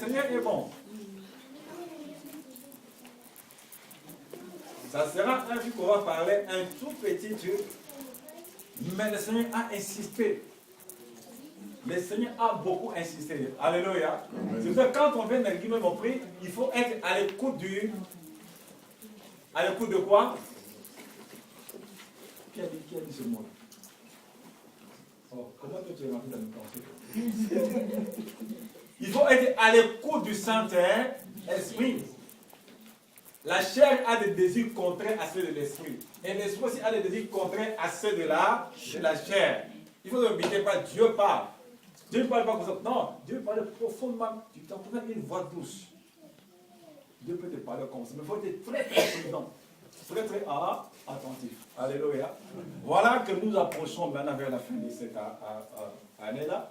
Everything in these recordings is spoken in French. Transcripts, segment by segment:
Seigneur est bon. Ça sera un truc qu'on va parler, un tout petit truc. Mais le Seigneur a insisté. Le Seigneur a beaucoup insisté. Alléluia. C'est pour ça que quand on vient dans l'église, même on prie, il faut être à l'écoute du... À l'écoute de quoi? Qui a dit ce mot? Oh, comment tu es rentré dans le pensée? Il faut être à l'écoute du Saint-Esprit. La chair a des désirs contraires à ceux de l'esprit. Et l'esprit aussi a des désirs contraires à ceux de la chair. Il faut n'oublier pas, Dieu parle. Dieu ne parle pas comme ça. Non, Dieu parle profondément. Tu t'entends une voix douce. Dieu peut te parler comme ça. Mais il faut être très très prudent. Très très attentif. Alléluia. Voilà que nous approchons maintenant vers la fin de cette année-là.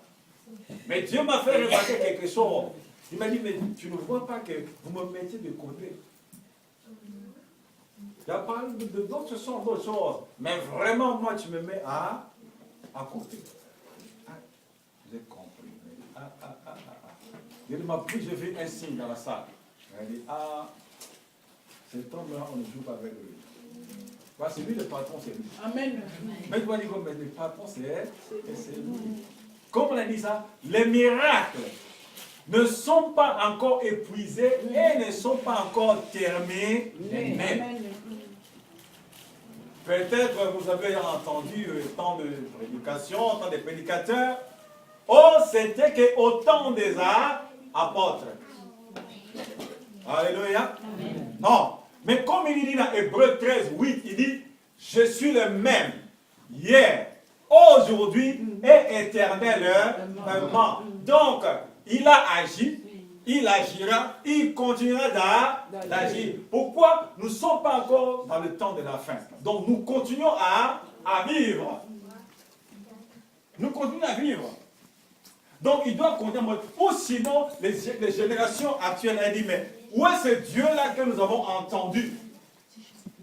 Mais Dieu m'a fait remarquer quelque chose. Il m'a dit, mais tu ne vois pas que vous me mettez de côté. Il a parlé d'autres choses. Mais vraiment, moi, tu me mets à côté. J'ai compris. Il m'a pris, j'ai vu un signe dans la salle. Il a dit, cet homme-là, on ne joue pas avec lui. C'est lui le patron, c'est lui. Amen. Mais tu vas dire, mais le patron, c'est lui. Comme on a dit ça, les miracles ne sont pas encore épuisés et ne sont pas encore terminés. Peut-être vous avez entendu tant de prédications, tant de prédicateurs. Oh, c'était qu'au temps des apôtres. Alléluia. Non. Mais comme il dit dans Hébreux 13, 8, il dit, je suis le même hier, aujourd'hui et éternellement. Donc, il a agi, il agira, il continuera d'agir. Pourquoi? Nous ne sommes pas encore dans le temps de la fin. Donc, nous continuons à vivre. Nous continuons à vivre. Donc, il doit continuer. Ou sinon, les générations actuelles, elles disent, mais où est ce Dieu-là que nous avons entendu?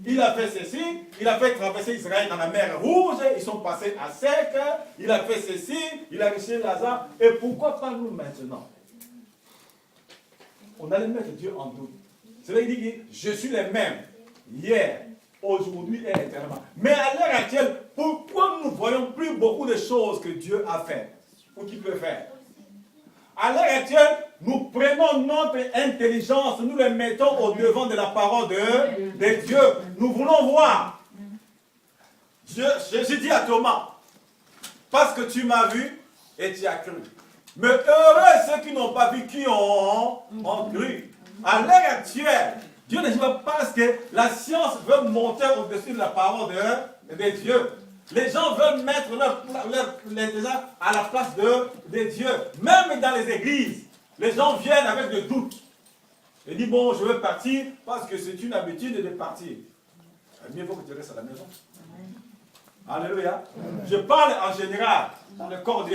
Il a fait ceci, il a fait traverser Israël dans la mer Rouge, ils sont passés à sec, il a fait ceci, il a ressuscité Lazare. Et pourquoi pas nous maintenant? On allait mettre Dieu en doute. C'est là qu'il dit, je suis le même, hier, aujourd'hui et éternellement. Mais à l'heure actuelle, pourquoi nous ne voyons plus beaucoup de choses que Dieu a fait, ou qu'il peut faire? À l'heure actuelle, nous prenons notre intelligence, nous la mettons au devant de la parole de Dieu. Nous voulons voir. Jésus dit à Thomas, parce que tu m'as vu et tu as cru. Mais heureux ceux qui n'ont pas vu, qui ont cru. À l'heure actuelle, Dieu ne dit pas parce que la science veut monter au-dessus de la parole de Dieu. Les gens veulent mettre leur à la place de Dieu. Même dans les églises, les gens viennent avec des doutes. Ils disent, bon, je veux partir parce que c'est une habitude de partir. Mieux vaut que tu restes à la maison. Alléluia. Je parle en général dans le corps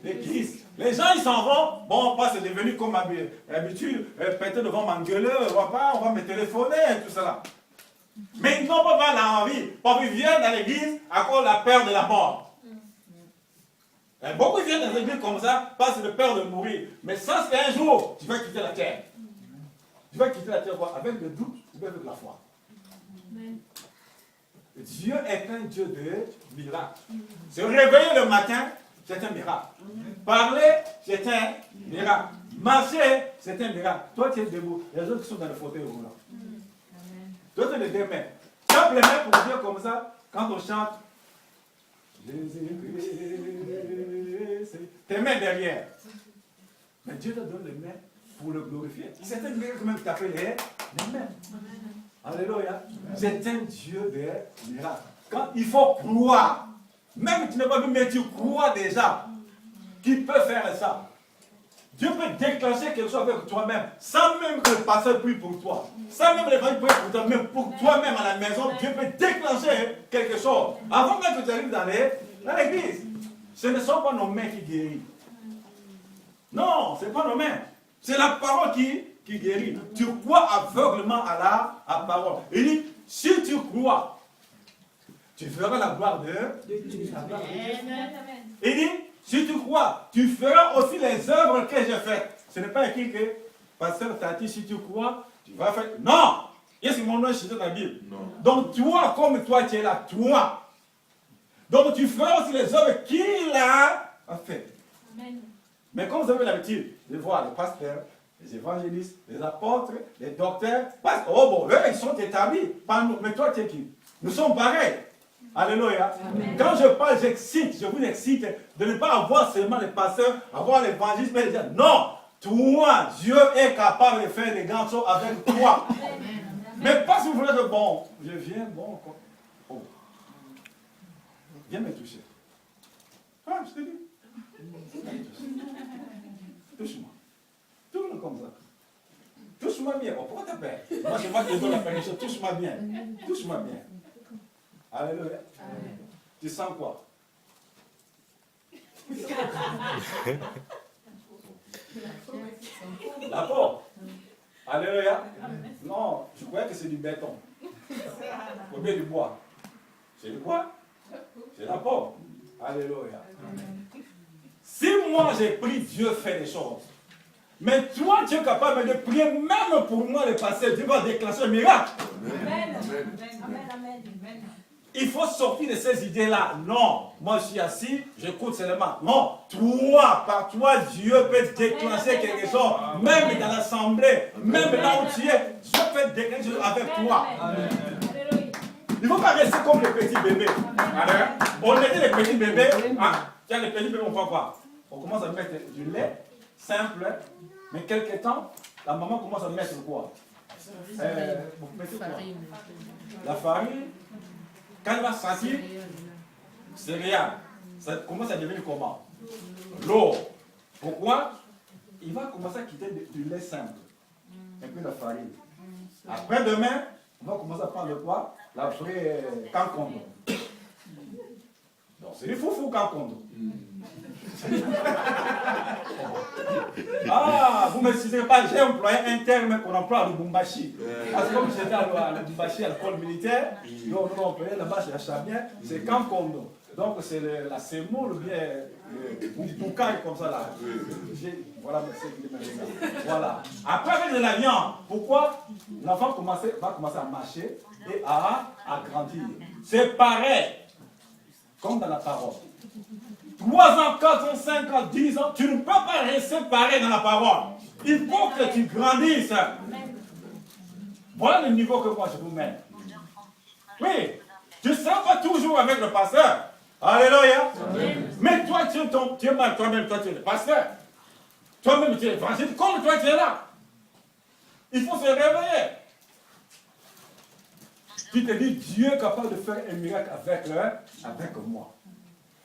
d'église. Les gens, ils s'en vont. Bon, c'est devenu comme habitude. Peut-être devant m'engueuler, on va me téléphoner, tout cela. Mais ils n'ont pas l'envie. Parce qu'ils viennent dans l'église à cause de la peur de la mort. Et beaucoup viennent dans l'église comme ça parce que le peur de mourir. Mais ça, c'est un jour, tu vas quitter la terre. Tu vas quitter la terre quoi? Avec le doute ou avec la foi. Amen. Dieu est un Dieu de miracles. Se réveiller le matin, c'est un miracle. Parler, c'est un miracle. Marcher, c'est un miracle. Toi, tu es debout. Les autres qui sont dans le fauteuil roulant. Toi, tu es les deux mains. Tape les mains pour dire comme ça, quand on chante, tes mains derrière. Mais Dieu te donne les mains pour le glorifier. C'est un miracle même taper les mains. Alléluia. C'est un Dieu de miracles. Quand il faut croire, même tu n'as pas vu, mais tu crois déjà qu'il peut faire ça. Dieu peut déclencher quelque chose avec toi-même, sans même que le pasteur prie pour toi. Sans même les gens prient pour toi, même pour toi-même à la maison, Dieu peut déclencher quelque chose. Avant même que tu arrives dans l'église, ce ne sont pas nos mains qui guérissent. Non, ce n'est pas nos mains. C'est la parole qui guérit. Tu crois aveuglement à la parole. Il dit, si tu crois, tu feras la gloire de Dieu. Il dit, si tu crois, tu feras aussi les œuvres que j'ai faites. Ce n'est pas écrit que Pasteur Tati, si tu crois, tu vas faire. Non! Est-ce que mon nom est cité dans la Bible? Non. Donc toi, comme toi, tu es là, toi. Donc tu feras aussi les œuvres qu'il a fait. Amen. Mais comme vous avez l'habitude de voir les pasteurs, les évangélistes, les apôtres, les docteurs, parce que, oh bon, eux, ils sont établis. Pas nous, mais toi, tu es qui? Nous sommes pareils. Alléluia. Amen. Quand je parle, je vous excite de ne pas avoir seulement les pasteurs, avoir l'évangéliste, mais de dire non, toi, Dieu est capable de faire des grandes choses avec toi. Amen. Mais pas si vous voulez de bon, je viens, bon, oh. Viens me toucher. Ah, je te dis. Touche-moi. Touche-moi comme ça. Touche-moi bien. Oh, pourquoi t'as peur? Moi, c'est moi qui donne la permission. Touche-moi bien. Touche-moi bien. Alléluia. Amen. Tu sens quoi? La peau. Alléluia. Non, je croyais que c'est du béton. Ou bien du bois. C'est du bois. C'est la peau. Alléluia. Si moi j'ai pris, Dieu fait des choses. Mais toi, tu es capable de prier, même pour moi, le passé, Dieu va déclencher un miracle. Amen. Amen. Amen. Il faut sortir de ces idées-là. Non, moi je suis assis, j'écoute seulement. Non, toi, par toi, Dieu peut déclencher quelque chose. Même dans l'assemblée, même là où tu es, Dieu peut déclencher avec toi. Amen. Il ne faut pas rester comme les petits bébés. On était les petits bébés. Tiens, les petits bébés, on fait quoi? On commence à mettre du lait simple, mais quelque temps, la maman commence à mettre quoi? Vous mettez quoi? La farine. Quand il va sentir céréales, ça commence à devenir comment? L'eau. Pourquoi? Il va commencer à quitter du lait simple. Et puis la farine. Après demain, on va commencer à prendre quoi? La vraie cancondo. Donc c'est du foufou cancondo. Ah, vous ne m'excusez pas, j'ai employé un terme qu'on emploie à Lubumbashi. Parce que comme j'étais à Lubumbashi à l'école militaire, nous on employait là-bas chez la Chamien, c'est Kankondo. Donc c'est la semoule ou bien le boucaille comme ça là. Voilà, voilà. Après avec de la viande, pourquoi? L'enfant va commencer à marcher et à grandir. C'est pareil, comme dans la parole. 3 ans, 4 ans, 5 ans, 10 ans, tu ne peux pas rester pareil dans la parole. Il faut que tu grandisses. Voilà le niveau que moi je vous mets. Oui, tu ne seras pas toujours avec le pasteur. Alléluia. Mais toi, tu es mal, toi-même, toi tu es le pasteur. Toi-même, tu es évangile, comme toi tu es là. Il faut se réveiller. Tu te dis, Dieu est capable de faire un miracle avec moi.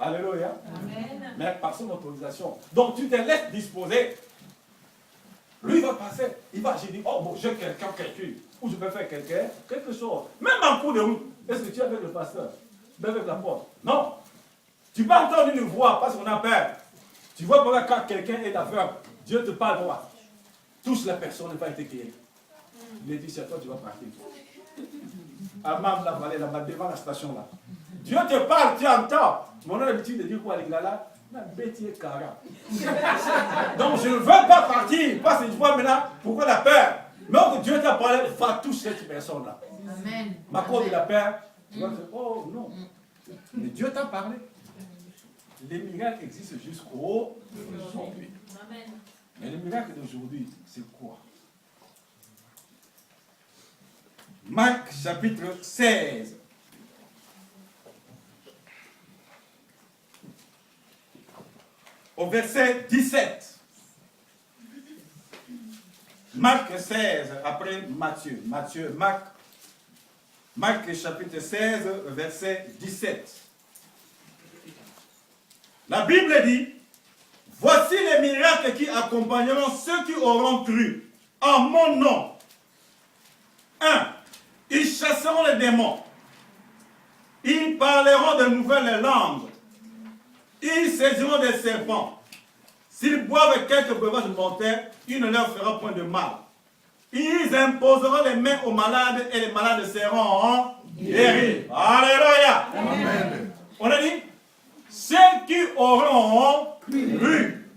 Alléluia. Amen. Mais par son autorisation. Donc tu te laisses disposer. Lui va passer. J'ai dit, oh bon, j'ai quelqu'un, ou je peux faire quelque chose. Même en cours de route. Est-ce que tu es avec le pasteur? Mais avec la porte? Non. Tu vas entendre une voix parce qu'on a peur. Tu vois pourquoi quand quelqu'un est aveugle, Dieu te parle droit. Touche la personne, elle va être guérie. Il dit, c'est à toi, tu vas partir. À Mam, la vallée, là-bas, devant la station là. Dieu te parle, tu entends. Mais on a l'habitude de dire quoi, les gars là? Donc je ne veux pas partir. Parce que je vois maintenant pourquoi la peur. Mais que Dieu t'a parlé, va toucher cette personne-là. Amen. Ma cause de la peur, tu vas dire, oh non. Mais Dieu t'a parlé. Les miracles existent jusqu'aujourd'hui. Mais les miracles d'aujourd'hui, c'est quoi? Marc chapitre 16. Au verset 17. Marc 16, après Matthieu. Marc chapitre 16, verset 17. La Bible dit, voici les miracles qui accompagneront ceux qui auront cru en mon nom. 1. Ils chasseront les démons. Ils parleront de nouvelles langues. Ils saisiront des serpents. S'ils boivent quelques breuvages mortels, il ne leur fera point de mal. Ils imposeront les mains aux malades et les malades seront guéris. Alléluia. Amen. On a dit, ceux qui auront cru.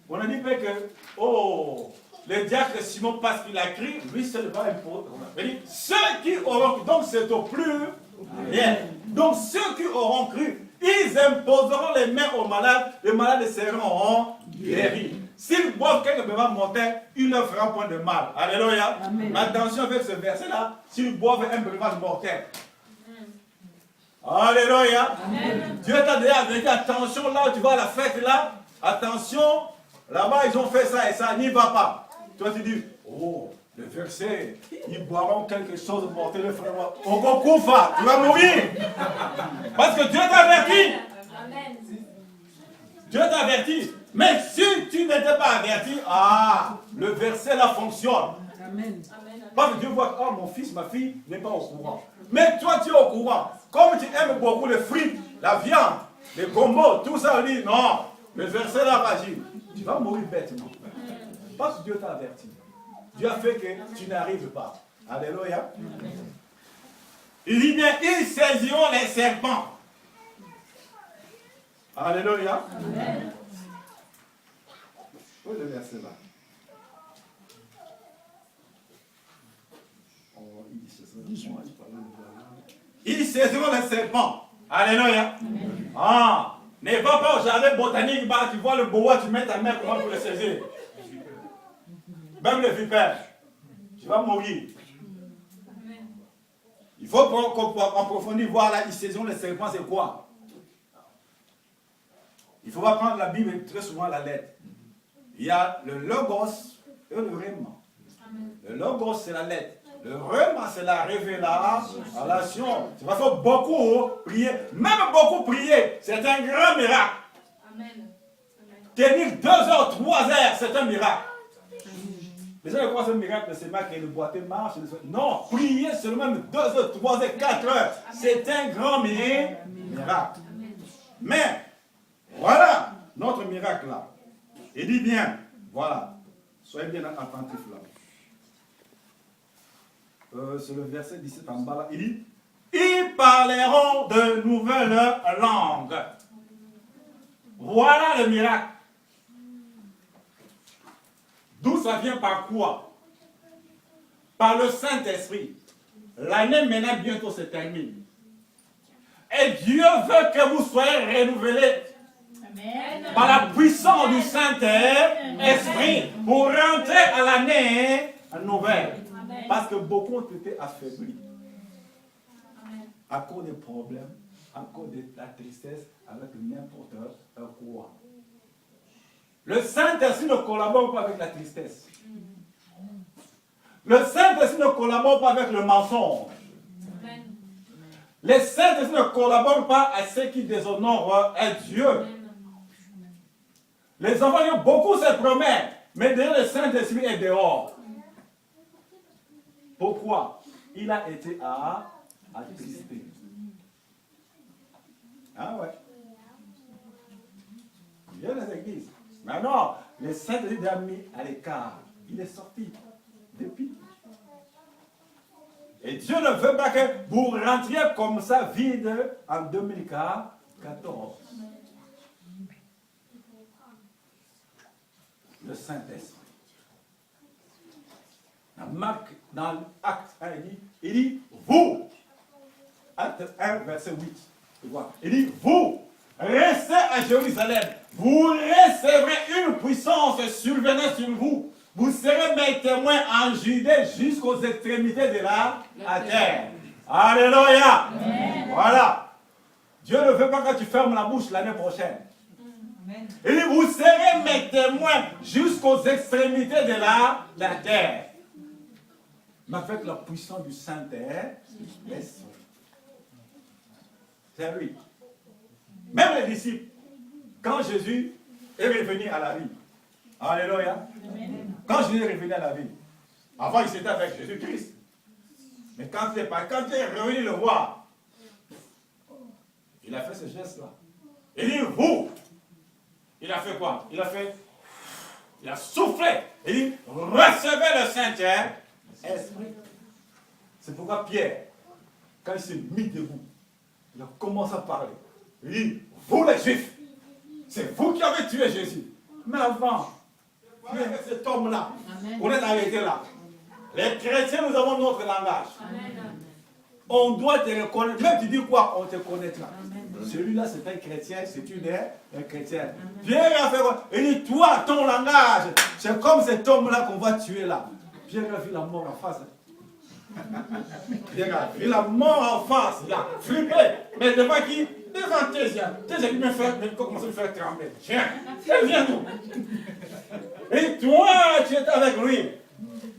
On a dit que, oh, le diacre Simon, parce qu'il a crié, lui seulement impose. Il dit, ceux qui auront cru, donc c'est au plus rien. Donc ceux qui auront cru, ils imposeront les mains aux malades seront guéris. S'ils boivent quelques buveurs mortels, il ne leur fera point de mal. Alléluia. Amen. Attention avec ce verset-là, s'ils boivent un breuvage mortel. Alléluia. Amen. Dieu t'a déjà dit, attention là où tu vas à la fête là, attention, là-bas ils ont fait ça et ça, n'y va pas. Toi tu dis, oh, le verset, ils boiront quelque chose de mortel, frère. On va couper, tu vas mourir. Parce que Dieu t'a averti. Amen. Dieu t'a averti. Mais si tu n'étais pas averti, le verset là fonctionne. Amen. Parce que Dieu voit, oh mon fils, ma fille n'est pas au courant. Mais toi tu es au courant. Comme tu aimes beaucoup les frites, la viande, les combos, tout ça, on dit non, le verset là va agir. Tu vas mourir bêtement. Parce que Dieu t'a averti. Dieu a fait que tu n'arrives pas. Alléluia. Il dit bien, ils saisiront les serpents. Alléluia. Amen. Où est le verset là? Ils saisiront les serpents. Alléluia. Ne va pas au jardin botanique, bah, tu vois le boa, tu mets ta main comment pour le saisir. Même les vipères. Tu vas mourir. Il faut approfondir, voir là, ils saisiront les serpents, c'est quoi? Il faut pas prendre la Bible très souvent à la lettre. Il y a le logos et le rhéma. Le logos, c'est la lettre. Le rhéma, c'est la révélation. Il va faire beaucoup prier. Même beaucoup prier, c'est un grand miracle. Amen. Tenir 2 heures, 3 heures, c'est un miracle. Les gens croient que c'est un miracle, c'est pas que le boîtier marche. Non, prier seulement 2 heures, 3 heures, 4 heures, c'est un grand miracle. Mais, voilà notre miracle là. Il dit bien, voilà, soyez bien attentifs là. C'est le verset 17 en bas là, il dit, ils parleront de nouvelles langues. Voilà le miracle. D'où ça vient, par quoi? Par le Saint-Esprit. L'année maintenant bientôt se termine. Et Dieu veut que vous soyez renouvelés. Amen. Par la puissance du Saint-Esprit pour rentrer à l'année nouvelle. Amen. Parce que beaucoup ont été affaiblis. Amen. À cause des problèmes, à cause de la tristesse, avec n'importe quoi. Le Saint-Esprit ne collabore pas avec la tristesse. Le Saint-Esprit ne collabore pas avec le mensonge. Amen. Le Saint-Esprit ne collabore pas à ceux qui déshonorent Dieu. Amen. Les enfants ont beaucoup se promettent, mais derrière le Saint-Esprit est dehors. Pourquoi? Il a été attristé. Ah ouais. Il y a les églises. Maintenant, le Saint-Esprit a mis à l'écart. Il est sorti depuis. Et Dieu ne veut pas que vous rentriez comme ça vide en 2014. Le Saint-Esprit. Dans l'acte 1, il dit, vous, acte 1, verset 8, il dit, vous, restez à Jérusalem, vous recevrez une puissance survenant sur vous. Vous serez mes témoins en Judée jusqu'aux extrémités de la terre. Alléluia. Amen. Voilà. Dieu ne veut pas que tu fermes la bouche l'année prochaine. Amen. Il dit, vous serez mes témoins jusqu'aux extrémités de la terre. Mais avec la puissance du Saint-Esprit. C'est lui. Même les disciples, quand Jésus est revenu à la vie. Alléluia. Amen. Quand Jésus est revenu à la vie, avant il s'était avec Jésus-Christ. Mais quand il est revenu le voir, il a fait ce geste-là. Il dit, vous, il a fait quoi? Il a soufflé. Il dit, recevez le Saint-Esprit. C'est pourquoi Pierre, quand il s'est mis debout, il a commencé à parler. Il dit, vous les Juifs, c'est vous qui avez tué Jésus. Mais avant, avec cet homme-là. On est arrêté là. Les chrétiens, nous avons notre langage. On doit te reconnaître. Même tu dis quoi, on te connaîtra. Celui-là, c'est un chrétien, c'est une chrétienne. Pierre a fait quoi? Il dit, toi, ton langage, c'est comme cet homme-là qu'on va tuer là. Pierre a vu la mort en face. Pierre a vu la mort en face, là, flippé. Mais devant qui? Devant Thésien. Thésien qui me fait commencer à me faire trembler. Tiens, viens nous. Et toi, tu es avec lui.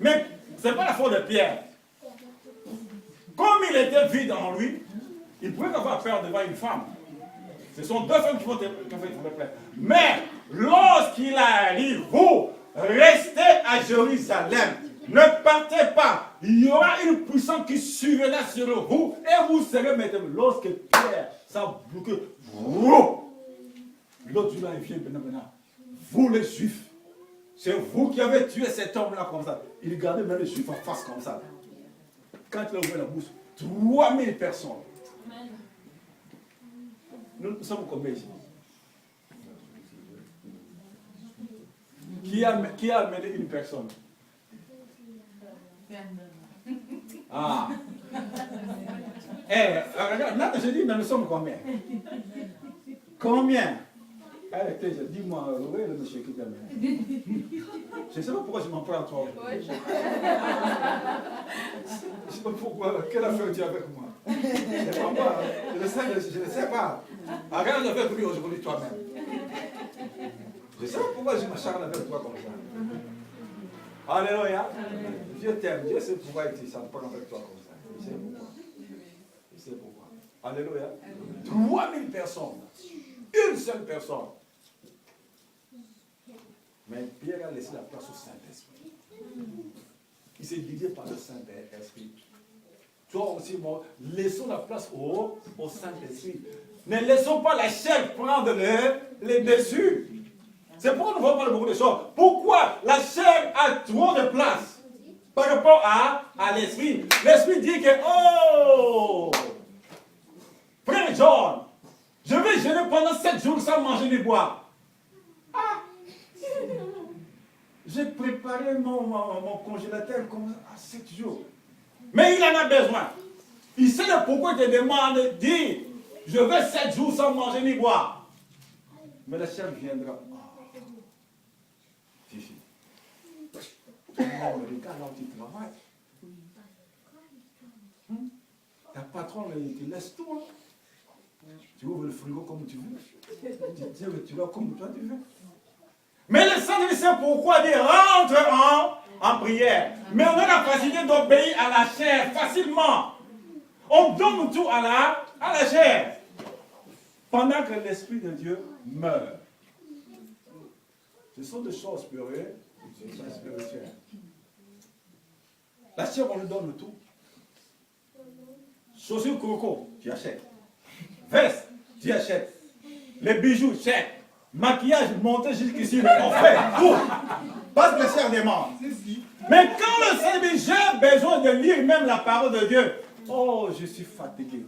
Mais ce n'est pas la faute de Pierre. Comme il était vide en lui, il pouvait avoir peur devant une femme. Ce sont deux femmes qui vont te plaire. Mais lorsqu'il a dit, vous restez à Jérusalem, ne partez pas. Il y aura une puissance qui surviendra sur vous et vous serez maîtres. Lorsque Pierre s'est bloqué, l'autre jour, il vient maintenant. Vous les Juifs, c'est vous qui avez tué cet homme-là comme ça. Il gardait même les Juifs en face comme ça. Quand il a ouvert la bouche, 3000 personnes. Nous sommes combien ici? Qui a amené une personne? Ah. Regarde, là, je dis, mais nous sommes combien? Combien? Dis-moi, où est le monsieur qui t'a amené? Je ne sais pas pourquoi je m'en prends à toi. Je ne sais pas pourquoi. Quelle affaire tu as avec moi? Je ne sais pas. Regarde avec lui aujourd'hui toi-même. Je ne sais pas pourquoi je m'acharne avec toi comme ça. Alléluia. Dieu t'aime. Dieu sait pourquoi il s'en avec toi comme ça. Je sais pourquoi. Je sais pourquoi. Alléluia. 3000 personnes. Une seule personne. Mais Pierre a laissé la place au Saint-Esprit. Il s'est guidé par le Saint-Esprit. Toi aussi, moi, laissons la place au Saint-Esprit. Ne laissons pas la chair prendre les dessus. C'est pourquoi nous ne voyons pas beaucoup de choses. Pourquoi la chair a trop de place par rapport à l'esprit? L'esprit dit que, oh, frère John, je vais jeûner pendant 7 jours sans manger ni boire. Ah, j'ai préparé mon congélateur comme à 7 jours. Mais il en a besoin. Il sait le pourquoi il te demande, dit, je vais 7 jours sans manger ni boire. Mais la chair viendra. Fifi. Regarde là où tu travailles. Ta patron, il te laisse tout. Tu ouvres le frigo comme tu veux. Tu vas comme toi tu veux. Mais le Saint-Esprit sait pourquoi il rentre en prière. Mais on a la facilité d'obéir à la chair facilement. On donne tout à la chair. Pendant que l'Esprit de Dieu meurt. Ce sont des choses spirituelles. La chair, on lui donne tout. Chaussures coco, tu achètes. Veste, tu achètes. Les bijoux, chèque. Maquillage monté jusqu'ici, on fait tout. Parce que la chair demande. Mais quand le Seigneur, j'ai besoin de lire même la parole de Dieu. Oh, je suis fatigué.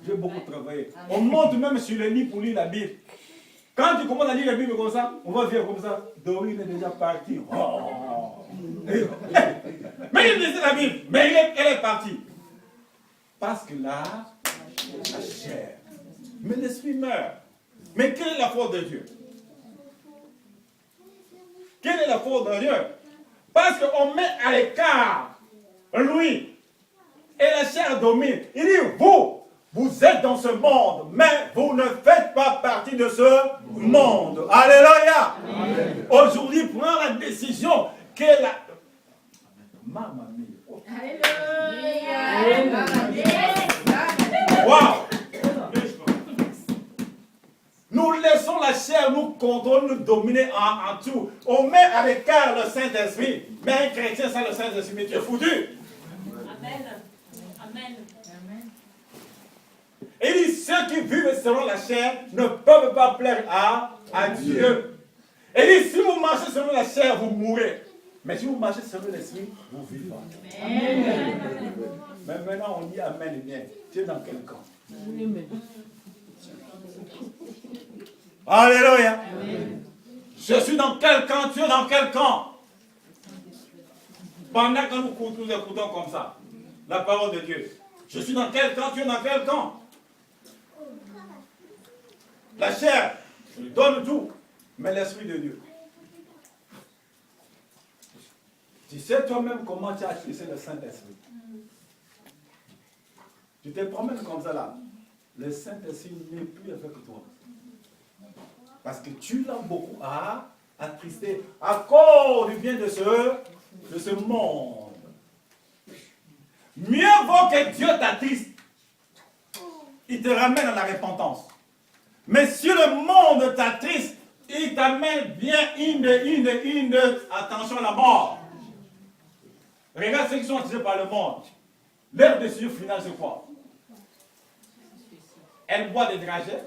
J'ai beaucoup travaillé. On monte même sur le lit pour lire la Bible. Quand tu commences à lire la Bible comme ça, on va voir comme ça. Dorine est déjà partie. Oh. Mais il lisait la Bible. Mais elle est partie. Parce que là, la chair. Mais l'esprit meurt. Mais quelle est la faute de Dieu? Quelle est la faute de Dieu? Parce qu'on met à l'écart lui et la chair domine. Il dit, vous êtes dans ce monde, mais vous ne faites pas partie de ce monde. Alléluia. Aujourd'hui, prends la décision que la... Maman mia. Wow. Nous laissons la chair nous contrôler, nous dominer en tout. On met à l'écart le Saint-Esprit. Mais un chrétien sans le Saint-Esprit, mais tu es foutu. Amen. Amen. Et il dit, ceux qui vivent selon la chair ne peuvent pas plaire à Dieu. Et il dit, si vous marchez selon la chair, vous mourrez. Mais si vous marchez selon l'Esprit, vous vivez. Amen. Mais maintenant, on dit Amen bien. Tu es dans quel camp? Alléluia. Je suis dans quel camp? Tu es dans quel camp? Pendant que nous écoutons comme ça, la parole de Dieu. Je suis dans quel camp? Tu es dans quel camp? La chair, je lui donne tout, mais l'Esprit de Dieu. Tu sais toi-même comment tu as attiré le Saint-Esprit. Tu te promènes comme ça là. Le Saint-Esprit n'est plus avec toi. Parce que tu l'as beaucoup attristé à cause du bien de ce monde. Mieux vaut que Dieu t'attriste. Il te ramène à la repentance. Mais si le monde t'attriste, il t'amène bien attention à la mort. Regarde ceux qui sont attirés par le monde. Leur décision finale, c'est quoi? Elle boit des dragées,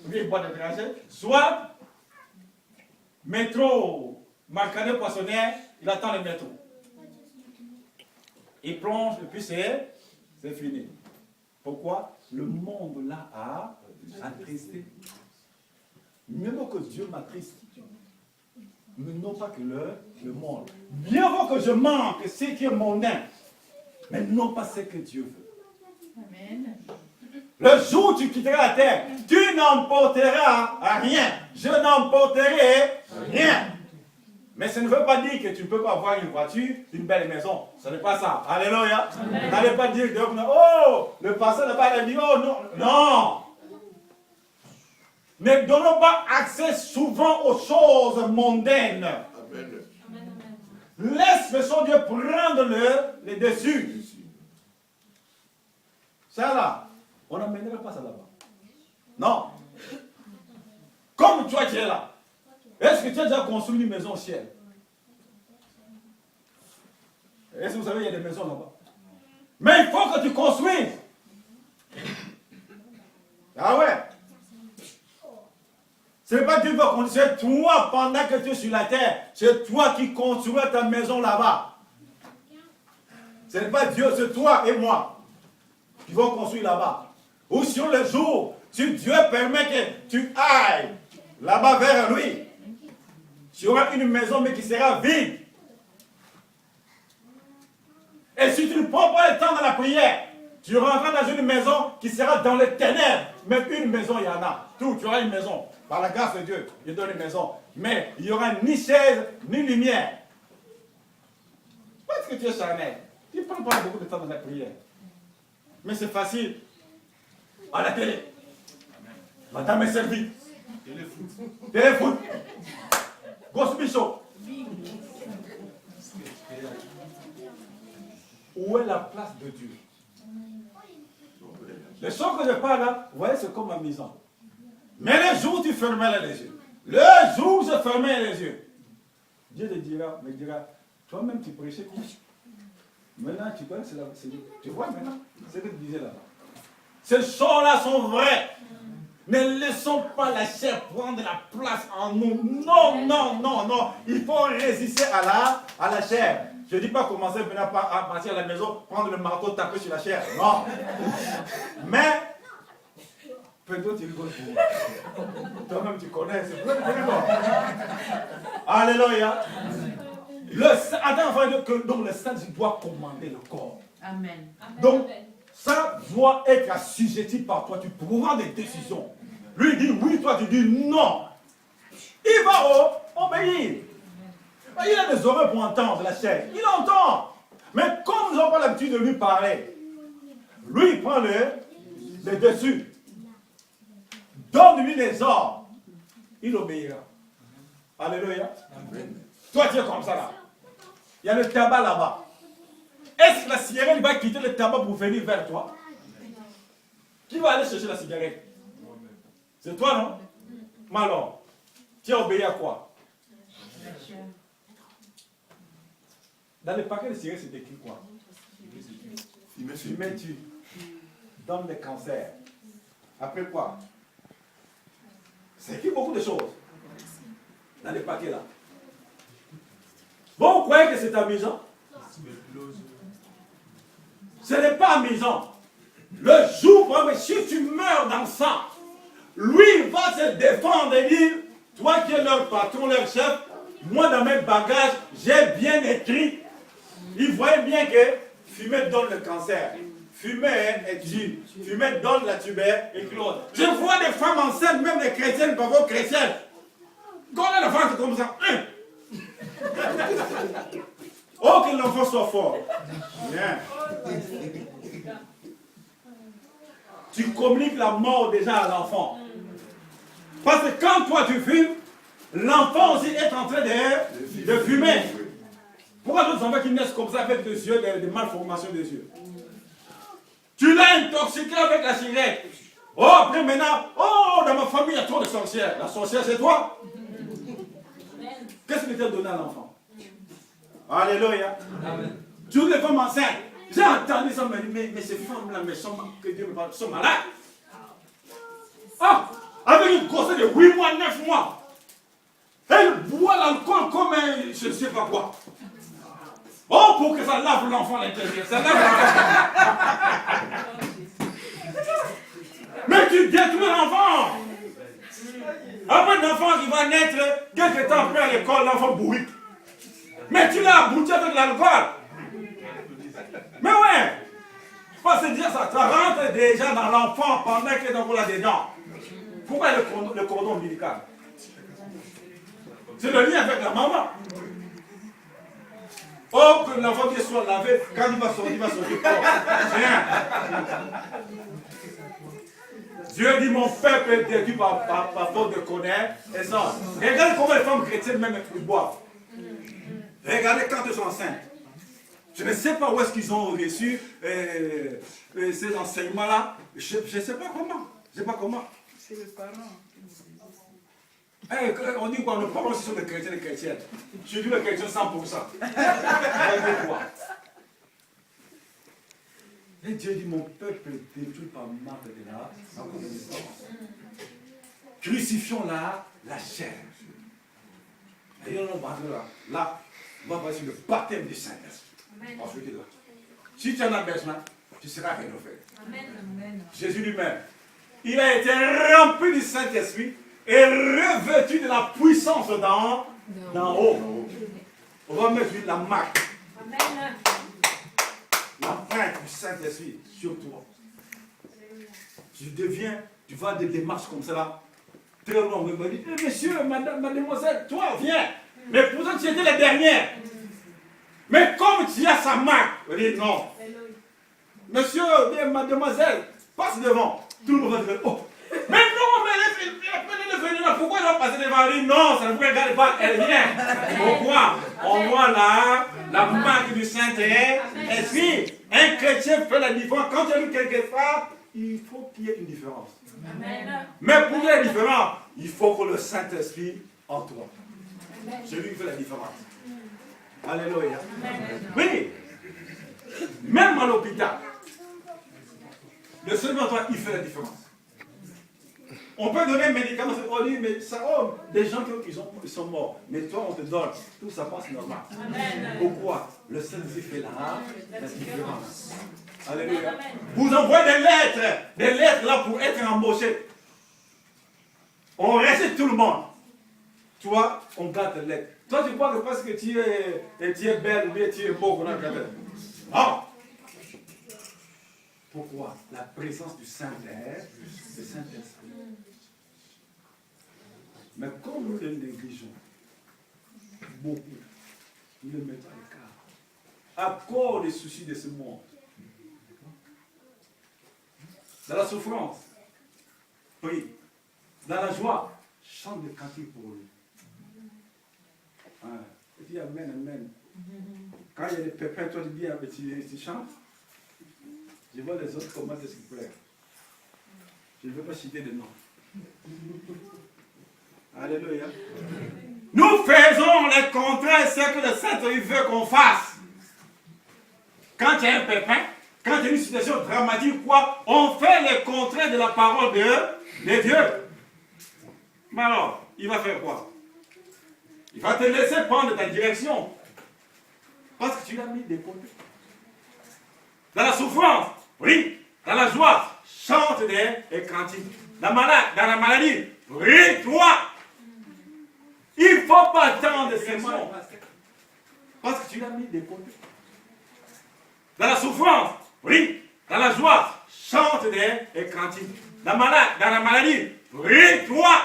lui il boit des dragées, soit métro, Marcanet poissonnière, il attend le métro. Il plonge et puis c'est fini. Pourquoi? Le monde là a attristé. Mieux vaut que Dieu m'attriste, mais non pas que le monde. Mieux vaut que je manque ce qui est mondain, mais non pas ce que Dieu veut. Amen. Le jour où tu quitteras la terre, tu n'emporteras rien. Je n'emporterai rien. Mais ça ne veut pas dire que tu ne peux pas avoir une voiture, une belle maison. Ce n'est pas ça. Alléluia. N'allez pas dire, oh, le pasteur n'a pas dit, oh non. Non. Ne donnons pas accès souvent aux choses mondaines. Amen. Laisse le son Dieu prendre le dessus. Ça là, on n'amènera pas ça là-bas. Non. Comme toi qui es là. Est-ce que tu as déjà construit une maison au ciel? Est-ce que vous savez, il y a des maisons là-bas? Mais il faut que tu construises. Ah ouais. Ce n'est pas Dieu qui va construire, c'est toi pendant que tu es sur la terre. C'est toi qui construis ta maison là-bas. Ce n'est pas Dieu, c'est toi et moi qui vont construire là-bas. Ou sur le jour, si Dieu permet que tu ailles là-bas vers lui, tu auras une maison mais qui sera vide. Et si tu ne prends pas le temps dans la prière, tu rentreras dans une maison qui sera dans les ténèbres. Mais une maison, il y en a. Tout, tu auras une maison. Par la grâce de Dieu, il donne une maison. Mais il n'y aura ni chaise, ni lumière. Parce que tu es charnel. Tu ne prends pas beaucoup de temps dans la prière. Mais c'est facile. À la télé. Madame est servie. Téléfoot. Téléfoot. Gospel show. Où est la place de Dieu? Le son que je parle là, vous voyez, c'est comme ma maison. Mais le jour où tu fermais les yeux, le jour où je fermais les yeux, Dieu te dira, toi-même tu prêchais quoi? Maintenant tu connais, tu vois maintenant, c'est ce que tu disais là-bas. Ces choses-là sont vraies. Ne laissons pas la chair prendre la place en nous. Non, non, non, non. Il faut résister à la chair. Je ne dis pas commencer maintenant à partir à la maison, prendre le marteau, taper sur la chair. Non. Mais, peut-être tu rigoles pour moi. Toi-même tu connais, c'est vrai. Alléluia. Donc le Saint doit commander le corps. Amen. Donc, ça doit être assujetti par toi. Tu prends des décisions. Lui dit oui, toi tu dis non. Il va obéir. Il a des oreilles pour entendre la chair. Il entend. Mais comme nous n'avons pas l'habitude de lui parler, lui il prend le dessus. Donne-lui les ordres. Il obéira. Alléluia. Toi tu es comme ça là. Il y a le tabac là-bas. Est-ce que la cigarette va quitter le tabac pour venir vers toi? Qui va aller chercher la cigarette? C'est toi, non? Mais alors, tu as obéi à quoi? Dans le paquet de cigarettes, c'est écrit quoi? Fumer tu donne des cancers. Après quoi? C'est écrit beaucoup de choses. Dans les paquets là. Bon, vous croyez que c'est amusant? Ce n'est pas amusant. Le jour, si tu meurs dans ça, lui va se défendre et dire, Toi qui es leur patron, leur chef, moi dans mes bagages, j'ai bien écrit. Ils voyaient bien que fumer donne le cancer. Fumer est dû. Fumer donne la tuberculose. Je vois des femmes enceintes, même des chrétiennes, parfois chrétiennes. Combien de femmes comme ça? Oh, que l'enfant soit fort. Bien. Tu communiques la mort déjà à l'enfant. Parce que quand toi tu fumes, l'enfant aussi est en train de fumer. Pourquoi d'autres enfants qui naissent comme ça avec des yeux, des malformations des yeux? Tu l'as intoxiqué avec la cigarette. Oh, après maintenant, oh, dans ma famille, il y a trop de sorcières. La sorcière, c'est toi. Qu'est-ce que tu as donné à l'enfant? Alléluia. Amen. Toutes les femmes enceintes. J'ai entendu ça, mais ces femmes-là, que Dieu me parle, sont malades. Ah, avec une grossesse de 8 mois, 9 mois. Elle boit l'alcool comme un, je ne sais pas quoi. Oh, pour que ça lave l'enfant à l'intérieur. Ça lave l'enfant. Mais tu détruis l'enfant. Après l'enfant qui va naître, quelques temps après à l'école, l'enfant bourrique. Mais tu l'as abouti avec l'alcool. Mais ouais. Parce que dire ça, ça rentre déjà dans l'enfant pendant qu'il est dans là-dedans. Pourquoi le cordon ombilical? C'est le lien avec la maman. Oh, que l'enfant qui soit lavé, quand il va sortir. Dieu dit, mon peuple est détruit par faute de connaissance. Regardez comment les femmes chrétiennes même boivent. Regardez quand elles sont enceintes. Je ne sais pas où est-ce qu'ils ont reçu ces enseignements-là. Je ne sais pas comment. Je ne sais pas comment. C'est le parent. On dit quoi? Nos parents aussi sont des chrétiens et chrétiennes. Je dis les chrétiens 100%. Quoi? Et Dieu dit, mon peuple est détruit par marque de la connaissance. Crucifions la chair. Et là, on va passer le baptême du Saint-Esprit. Ensuite, là. Si tu en as besoin, tu seras rénové. Amen. Jésus lui-même, il a été rempli du Saint-Esprit et revêtu de la puissance d'en haut. On va mettre la marque. Amen. L'empreinte du Saint-Esprit sur toi. Tu vas des démarches comme ça là. Très long, on me dit, monsieur, mademoiselle, toi, viens. Mais pourtant, tu étais la dernière. Mais comme tu as sa marque, on dit non. Monsieur, bien, mademoiselle, passe devant. Tout le monde va dire, oh. Mais non, mais elle est venue là. Pourquoi elle va passer devant? Elle dit non, ça ne vous regarde pas, elle vient. Pourquoi? On voit là la marque du Saint-Esprit. Un chrétien fait la différence. Quand tu as vu quelque part, il faut qu'il y ait une différence. Amen. Mais pour qu'il y ait une différence, il faut que le Saint-Esprit en toi. C'est lui qui fait la différence. Alléluia. Oui. Même à l'hôpital, le Seigneur en toi, il fait la différence. On peut donner un médicament, on dit, mais ça, oh, des gens qui sont morts. Mais toi, on te donne. Tout ça passe normal. Amen. Pourquoi? Le Saint-Esprit fait la différence. Alléluia. Vous envoyez des lettres là pour être embauché. On récite tout le monde. Toi, on garde les lettres. Toi, tu crois que parce que tu es belle ou bien tu es beau qu'on a gardé. Non. Pourquoi? La présence du Saint-Esprit. Mais comme nous le négligeons, beaucoup, nous le mettons à l'écart. À cause des soucis de ce monde. Dans la souffrance, prie. Dans la joie, chante des cantiques pour lui. Tu dis amen, amen. Quand il y a des pépins, toi tu dis, tu chantes. Je vois les autres comment est-ce qu'ils pleurent. Je ne veux pas citer de nom. Alléluia. Nous faisons le contraire de ce que le Saint-Esprit veut qu'on fasse. Quand il y a un pépin, quand il y a une situation dramatique, quoi, on fait le contraire de la parole de Dieu. Mais alors, il va faire quoi? Il va te laisser prendre ta direction. Parce que tu l'as mis de côté. Dans la souffrance, oui. Dans la joie, chante des cantiques. Dans la maladie, prie-toi. ne faut pas attendre ces mots. Parce que tu l'as mis de côté. Dans la souffrance, prie. Dans la joie, chante des cantiques. Dans la maladie, prie-toi.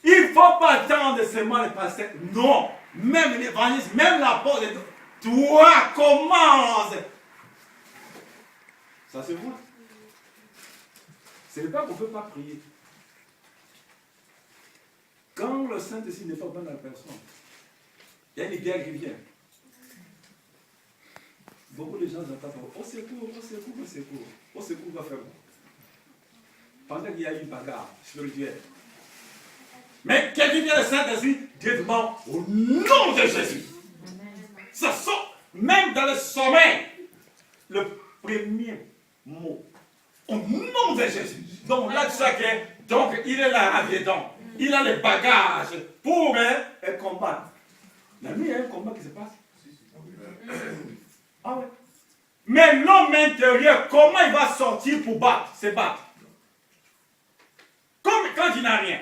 Il ne faut pas attendre seulement le pasteur. Non. Même l'évangéliste, même l'apôtre, toi commence. Ça se voit. Ce n'est pas qu'on ne peut pas prier. Quand le Saint-Esprit n'est pas bon dans la personne, il y a une guerre qui vient. Beaucoup de gens entendent au secours, au secours, au secours. Au secours va faire quoi? Pendant qu'il y a une bagarre spirituelle. Mais quelqu'un vient le Saint-Esprit, Dieu demande au nom de Jésus. Ça sort, même dans le sommeil, le premier mot. Au nom de Jésus. Donc là, tu sais que, donc il est là, dedans. Il a les bagages pour un combat. La nuit, il y a un combat qui se passe. Ah ouais. Mais l'homme intérieur, comment il va sortir pour se battre? Comme quand il n'a rien,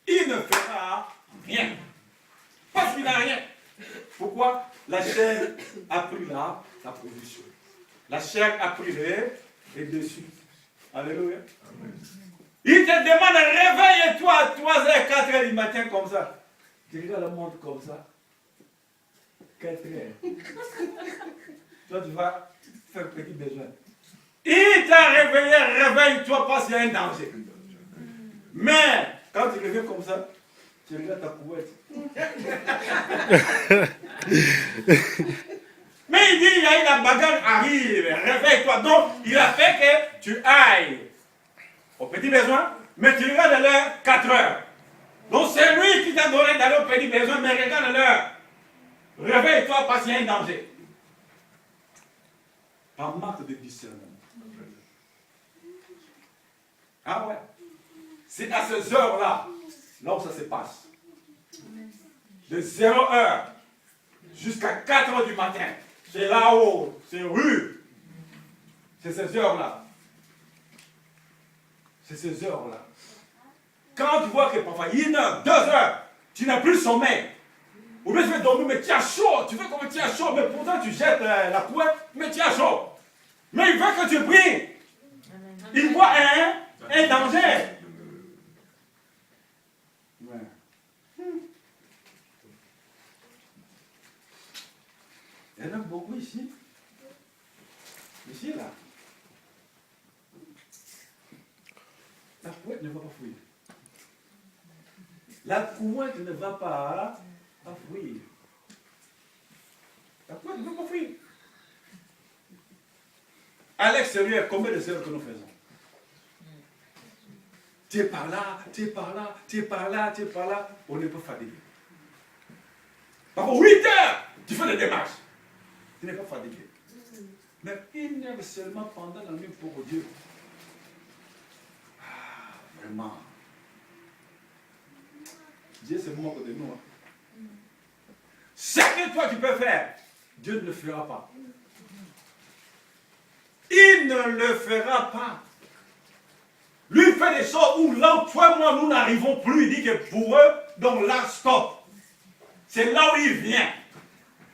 il ne fera rien. Parce qu'il n'a rien. Pourquoi? La chair a pris la position. La chair a pris les dessus. Alléluia. Il te demande, réveille-toi à 3h, 4h du matin comme ça. Tu regardes la montre comme ça. 4h. Toi, tu vas faire petit besoin. Il t'a réveillé, réveille-toi parce qu'il y a un danger. Mais, quand tu reviens comme ça, tu regardes ta couette. Mais il dit, il y a eu la bagarre arrive, réveille-toi. Donc, il a fait que tu ailles au petit besoin, mais tu regardes l'heure 4 heures. Donc, c'est lui qui t'a donné d'aller au petit besoin, mais regarde l'heure. Réveille-toi parce qu'il y a un danger. Par manque de discernement. Ah ouais. C'est à ces heures-là, là où ça se passe. De 0 heure jusqu'à 4 heures du matin. C'est là-haut, c'est rue. C'est ces heures-là. C'est ces heures-là. Quand tu vois que parfois, 1 heure, 2 heures, tu n'as plus sommeil. Ou bien tu veux dormir, mais tu as chaud. Tu veux comme tu as chaud, mais pourtant tu jettes la couette, mais tu as chaud. Mais il veut que tu pries. Il voit un danger. Ouais. Il y en a beaucoup ici. Ici, là. La couette ne va pas fuir. La couette ne va pas fuir. La couette ne va pas fuir. À l'extérieur, combien de heures que nous faisons? Tu es par là, tu es par là, tu es par là, tu es par là. On n'est pas fatigué. Par 8 heures, tu fais des démarches. Tu n'es pas fatigué. Mais 1 heure seulement pendant la nuit pour Dieu. Ah, vraiment. Dieu se moque de nous. Hein. Ce que toi tu peux faire, Dieu ne le fera pas. Il ne le fera pas. Lui fait des choses où là où toi et moi nous n'arrivons plus. Il dit que pour eux, donc là, stop. C'est là où il vient.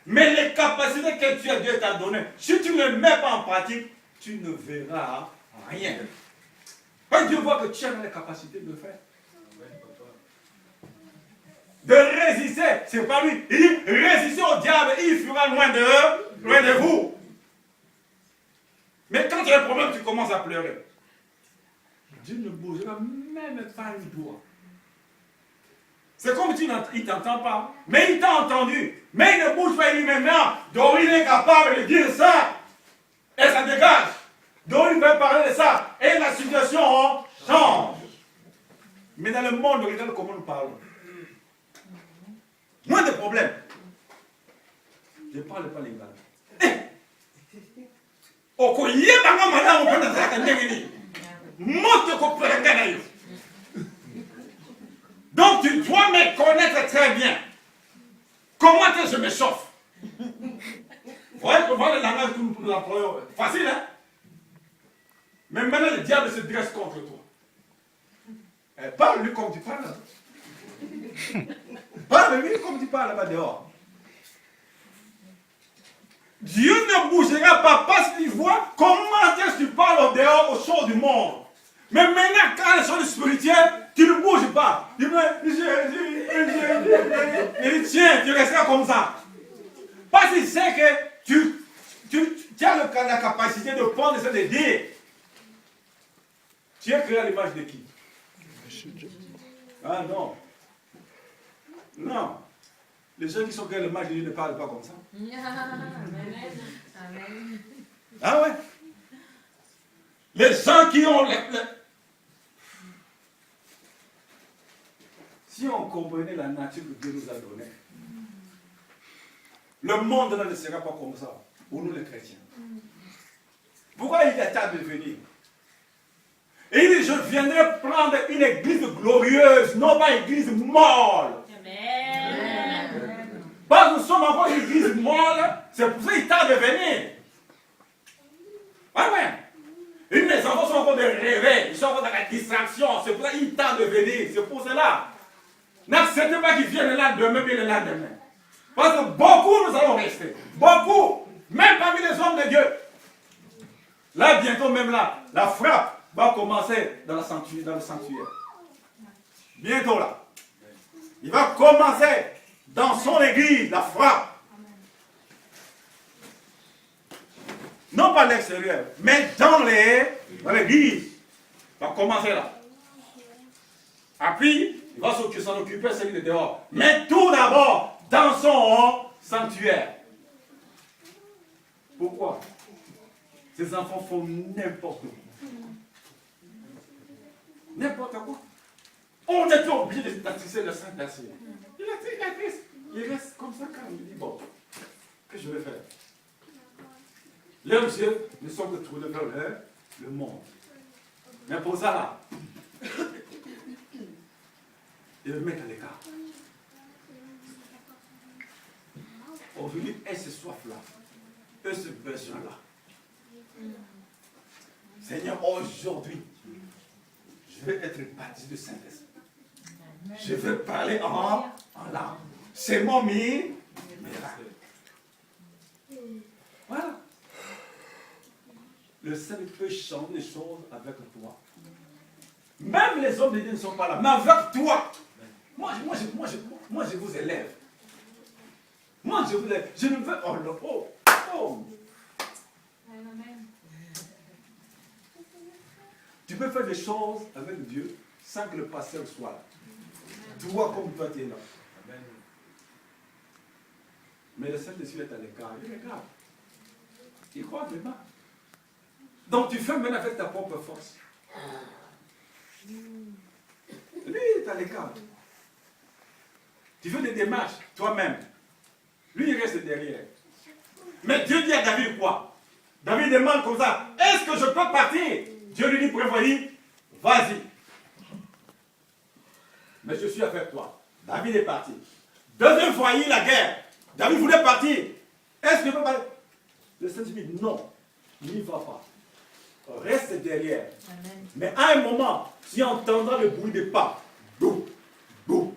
Mais les capacités que Dieu t'a données, si tu ne les mets pas en pratique, tu ne verras rien. Parce que Dieu voit que tu as les capacités de le faire. De résister, c'est pas lui. Il dit, résistez au diable, il fera loin de vous. Mais quand tu as un problème, tu commences à pleurer. Dieu ne bougera même pas un doigt. C'est comme si il ne t'entend pas. Mais il t'a entendu. Mais il ne bouge pas, il dit maintenant, donc il est capable de dire ça. Et ça dégage. Donc il peut parler de ça. Et la situation change. Mais dans le monde, regarde comment nous parlons. Moins de problèmes. Je ne parle pas légal. Donc tu dois me connaître très bien. Comment est-ce que je me chauffe? Voilà le langage que nous employons. Facile, hein? Mais maintenant le diable se dresse contre toi. Parle-lui comme tu parles. Parle de lui comme tu parles là-bas dehors. Dieu ne bougera pas parce qu'il voit comment est-ce que tu parles au dehors aux choses du monde. Mais maintenant, quand les choses spirituelles, tu ne bouges pas. Tu me dit, tiens, tu resteras comme ça. Parce qu'il sait que tu as la capacité de prendre ça, de dire. Tu es créé à l'image de qui? Ah non. Non. Les gens qui sont créés à l'image de Dieu ne parlent pas comme ça. Amen. Ah ouais. Les gens qui ont Si on comprenait la nature que Dieu nous a donnée, le monde là ne sera pas comme ça, pour nous les chrétiens. Pourquoi il attend de venir? Et il dit, je viendrai prendre une église glorieuse, non pas une église molle. Amen. Parce que nous sommes encore une église molle, c'est pour ça qu'il tente de venir. Ah ouais. Et les enfants sont encore de rêver, ils sont encore dans la distraction, c'est pour ça qu'il tente de venir, c'est pour cela. N'acceptez pas qu'ils viennent là demain et le lendemain. Parce que beaucoup nous allons rester. Beaucoup. Même parmi les hommes de Dieu. Là, bientôt même là, la frappe va commencer dans le sanctuaire. Bientôt là. Il va commencer dans son église, la frappe. Non pas à l'extérieur, mais dans l'église. Il va commencer là. Après, il va s'en occuper celui de dehors. Mais tout d'abord, dans son sanctuaire. Pourquoi? Ces enfants font n'importe quoi. N'importe quoi. On est obligé d'attiser le Saint-Esprit. Il reste comme ça quand il dit, bon, qu'est-ce que je vais faire? Leurs yeux ne sont que tournés vers le monde. Mais pour ça là, ils le mettent à l'écart. Aujourd'hui, est ce soif-là, est ce besoin-là. Seigneur, aujourd'hui, je vais être baptisé de Saint-Esprit. Je vais parler en langue. C'est mon miracle. Voilà. Le Seigneur peut changer les choses avec toi. Même les hommes de Dieu ne sont pas là, mais avec toi. Moi, je vous élève. Moi, je vous élève. Je ne veux... Oh. Tu peux faire des choses avec Dieu sans que le pasteur soit là. Toi comme toi, tu es là. Mais le Saint-Esprit est à l'écart. Il regarde. Il croit vraiment. Donc tu fais maintenant avec ta propre force. Lui, il est à l'écart. Tu fais des démarches toi-même. Lui, il reste derrière. Mais Dieu dit à David quoi? David demande comme ça, est-ce que je peux partir? Dieu lui dit, prévoyez, vas-y. Mais je suis avec toi. David est parti. Deuxième fois, il y a la guerre. David voulait partir. Est-ce que je peux partir? Le Seigneur dit, non, n'y va pas. Reste derrière. Amen. Mais à un moment, tu entendras le bruit des pas. Bou, bou,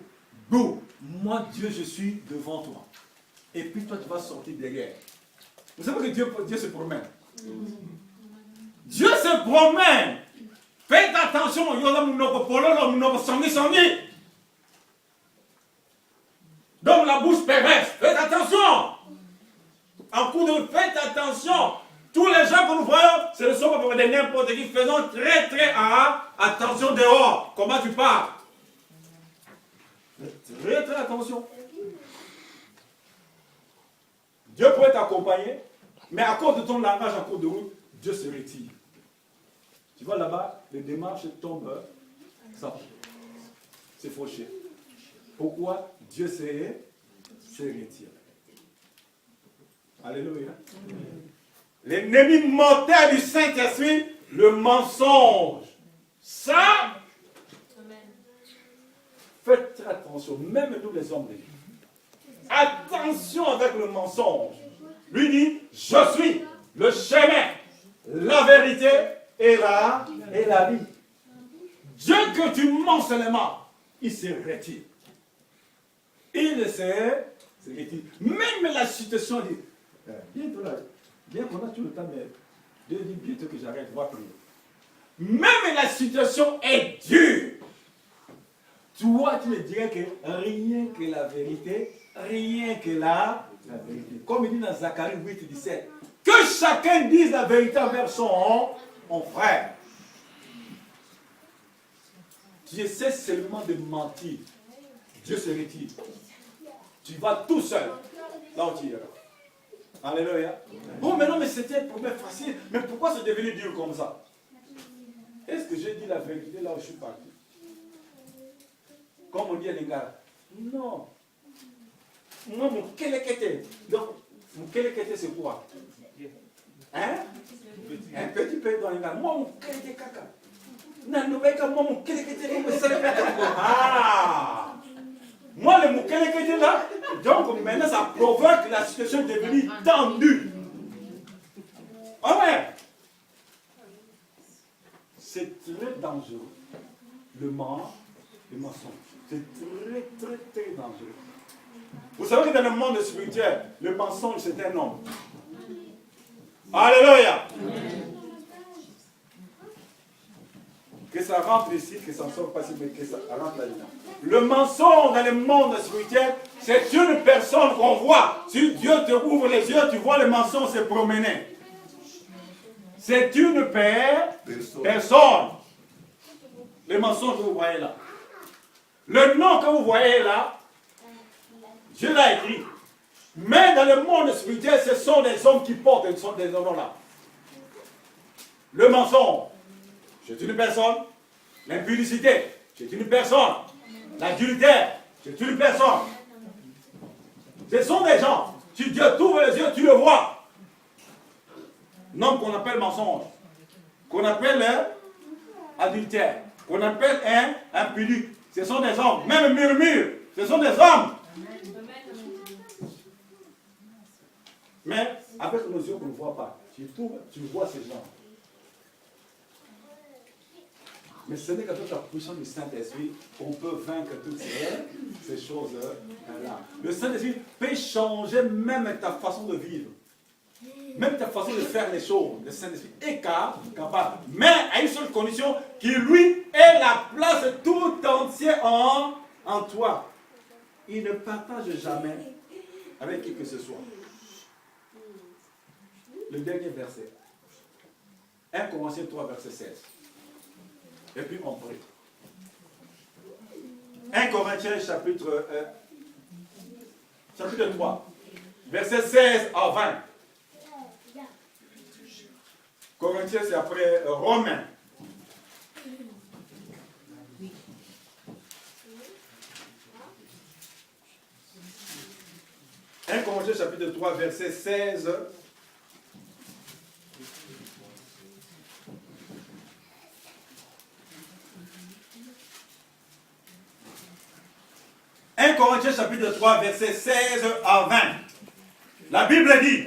bou. Moi, Dieu, je suis devant toi. Et puis toi, tu vas sortir derrière. Vous savez que Dieu se promène. Dieu se promène. Faites attention. Donc la bouche perverse. Faites attention. En coup de faites attention. Tous les gens que nous voyons, ce ne sont pas des n'importe qui. Faisons très très attention dehors. Comment tu parles? Très très attention. Dieu pourrait t'accompagner, mais à cause de ton langage en cours de route, Dieu se retire. Tu vois là-bas, les démarches tombent, ça, c'est fauché. Pourquoi Dieu se retire? Alléluia. L'ennemi mortel du Saint-Esprit, le mensonge. Ça, faites très attention, même nous les hommes de Dieu. Attention avec le mensonge. Lui dit, je suis le chemin, la vérité et la vie. Dieu que tu mens seulement, il se retire. Il de ces héritiers. Même la situation dit, bientôt là, bien qu'on a tout le temps, mais Dieu dit bientôt que j'arrête, voir prier. Même la situation est dure. Toi, tu me dirais que rien que la vérité, rien que la vérité. Comme il dit dans Zacharie 8, 17, que chacun dise la vérité envers son frère. Tu essaies seulement de mentir. Dieu se retire. Tu vas tout seul. Là où tu iras. Alléluia. Bon, maintenant, mais c'était un problème facile. Mais pourquoi c'est devenu dur comme ça? Est-ce que j'ai dit la vérité là où je suis parti? Comme on dit à l'égard. Non. Moi, mon kelekete. Donc, mon kelekete, c'est quoi? Hein? Un petit peu dans l'égard. Moi, mon kelekete caca. Ah! Moi, le moukelé qui était là, donc maintenant ça provoque la situation devenue tendue. Ah ouais! C'est très dangereux. Le mensonge. C'est très, très, très dangereux. Vous savez que dans le monde spirituel, le mensonge, c'est un homme. Alléluia! Que ça rentre ici, que ça ne sort pas ici, mais que ça rentre là-dedans. Le mensonge dans le monde spirituel, c'est une personne qu'on voit. Si Dieu te ouvre les yeux, tu vois le mensonge se promener. C'est une personne. Le mensonge que vous voyez là. Le nom que vous voyez là, Dieu l'a écrit. Mais dans le monde spirituel, ce sont des hommes qui portent des noms là. Le mensonge. C'est une personne. L'impudicité, c'est une personne. L'adultère, c'est une personne. Ce sont des gens. Si Dieu t'ouvre les yeux, tu le vois. Nom qu'on appelle mensonge, qu'on appelle adultère, qu'on appelle impudique. Ce sont des hommes. Même murmure, ce sont des hommes. Mais avec nos yeux, on ne voit pas. Tu vois ces gens. Mais ce n'est qu'avec la puissance du Saint-Esprit qu'on peut vaincre toutes ces choses-là. Le Saint-Esprit peut changer même ta façon de vivre. Même ta façon de faire les choses. Le Saint-Esprit est capable. Mais à une seule condition, qu'il lui ait la place tout entière en toi. Il ne partage jamais avec qui que ce soit. Le dernier verset. 1 Corinthiens 3, verset 16. Et puis on prie. 1 Corinthiens chapitre 3, verset 16 à 20. Corinthiens, c'est après Romains. Un Corinthiens chapitre 3, verset 16. Corinthiens chapitre 3, verset 16 à 20. La Bible dit,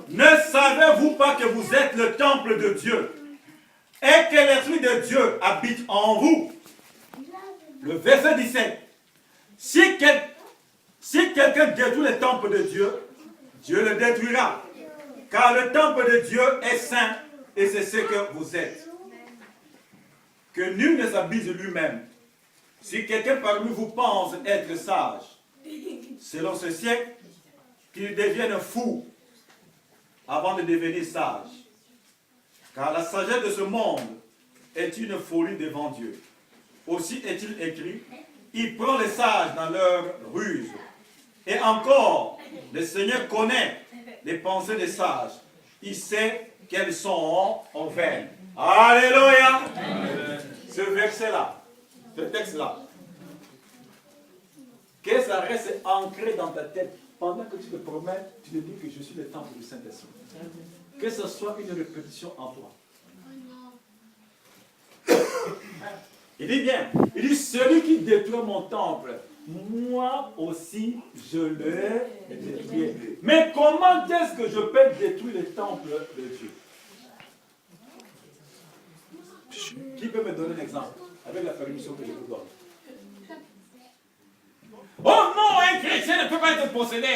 ne savez-vous pas que vous êtes le temple de Dieu et que l'Esprit de Dieu habite en vous? Le verset 17. Si quelqu'un détruit le temple de Dieu, Dieu le détruira. Car le temple de Dieu est saint et c'est ce que vous êtes. Que nul ne s'abuse lui-même. Si quelqu'un parmi vous pense être sage, selon ce siècle, qu'il devienne fou avant de devenir sage. Car la sagesse de ce monde est une folie devant Dieu. Aussi est-il écrit, il prend les sages dans leur ruse. Et encore, le Seigneur connaît les pensées des sages. Il sait qu'elles sont en vain. Alléluia! Ce verset-là. Ce texte-là, que ça reste ancré dans ta tête pendant que tu te promets, tu te dis que je suis le temple du Saint-Esprit. Que ce soit une répétition en toi. Il dit bien, il dit celui qui détruit mon temple, moi aussi je le détruis. Mais comment est-ce que je peux détruire le temple de Dieu? Qui peut me donner un exemple avec la permission que je vous donne? Oh non, un chrétien ne peut pas être possédé.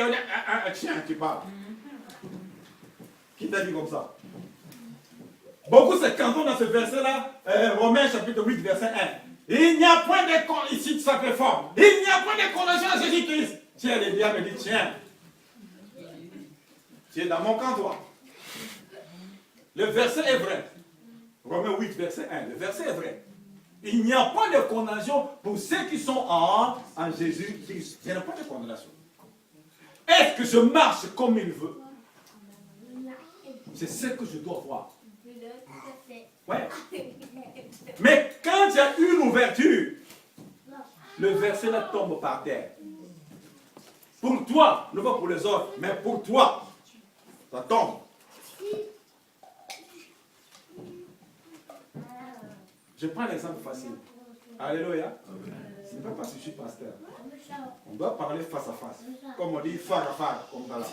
Tiens, tu parles. Qui t'a dit comme ça? Beaucoup se cantonne dans ce verset-là, Romains chapitre 8, verset 1. Il n'y a point de ici, ça fait fort. Il n'y a point de condamnation à Jésus-Christ. Tiens, le diable dit, tiens. Tu es dans mon camp, toi. Le verset est vrai. Romains 8, verset 1. Le verset est vrai. Il n'y a pas de condamnation pour ceux qui sont en Jésus-Christ. Il n'y a pas de condamnation. Est-ce que je marche comme il veut? C'est ce que je dois voir. Ouais. Mais quand il y a une ouverture, le verset là tombe par terre. Pour toi, non pas pour les autres, mais pour toi, ça tombe. Je prends l'exemple facile. Alléluia. Ce n'est pas parce que je suis pasteur. On doit parler face à face. Comme on dit, phare à phare, comme ça là.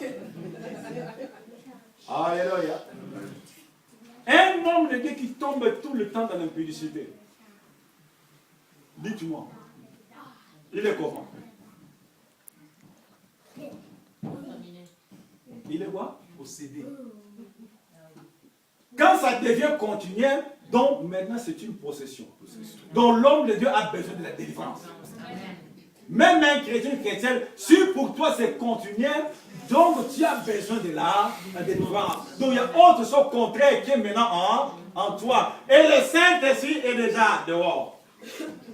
Alléluia. Un homme de Dieu qui tombe tout le temps dans l'impudicité. Dites-moi. Il est comment? Il est quoi? Possédé. Quand ça devient continuel, donc maintenant c'est une possession. Donc l'homme de Dieu a besoin de la délivrance. Même un chrétien, si pour toi c'est continuel, donc tu as besoin de la délivrance. Donc il y a autre chose contraire qui est maintenant en toi. Et le Saint-Esprit est déjà dehors.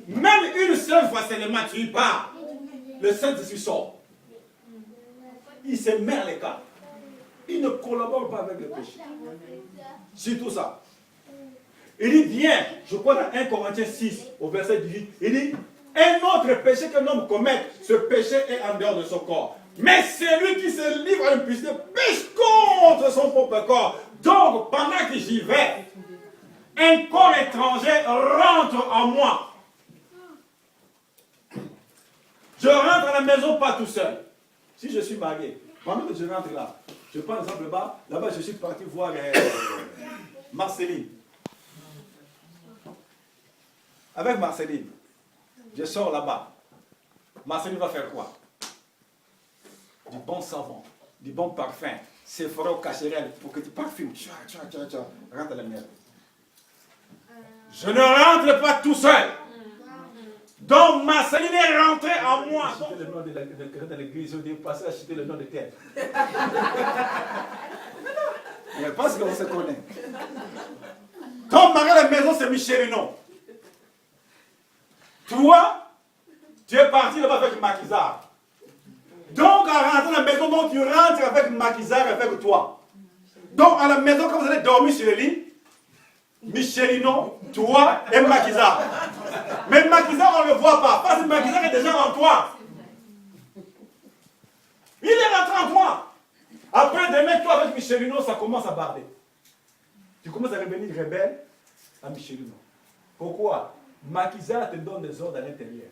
Même une seule fois seulement tu y pars, le Saint-Esprit sort. Il se met à l'écart. Il ne collabore pas avec le péché. C'est tout ça. Il dit bien, je crois dans 1 Corinthiens 6, au verset 18, il dit, un autre péché qu'un homme commet, ce péché est en dehors de son corps. Mais celui qui se livre à l'impudicité pêche contre son propre corps. Donc, pendant que j'y vais, un corps étranger rentre en moi. Je rentre à la maison pas tout seul. Si je suis marié, pendant que je rentre là, je prends l'exemple là-bas je suis parti voir Marceline. Avec Marceline, je sors là-bas. Marceline va faire quoi? Du bon savon, du bon parfum, Sephora au Cachérel pour que tu parfumes. Rentre à la maison. Je ne rentre pas tout seul. Donc Marceline est rentrée en moi. Acheter le nom de l'église, je dis passer acheter le nom de terre. Mais parce qu'on se connaît. Ton mari à la maison, c'est Michelino. Toi, tu es parti là-bas avec Maquisard. Donc, en rentrant à la maison, donc, tu rentres avec Maquisard avec toi. Donc, à la maison, quand vous allez dormir sur le lit, Michelino, toi et Maquisard. Mais Maquisard, on ne le voit pas, parce que Maquisard est déjà en toi. Il est rentré en toi. Après, demain, toi avec Michelino, ça commence à barder. Tu commences à revenir rebelle à Michelino. Pourquoi? Maquisard te donne des ordres à l'intérieur.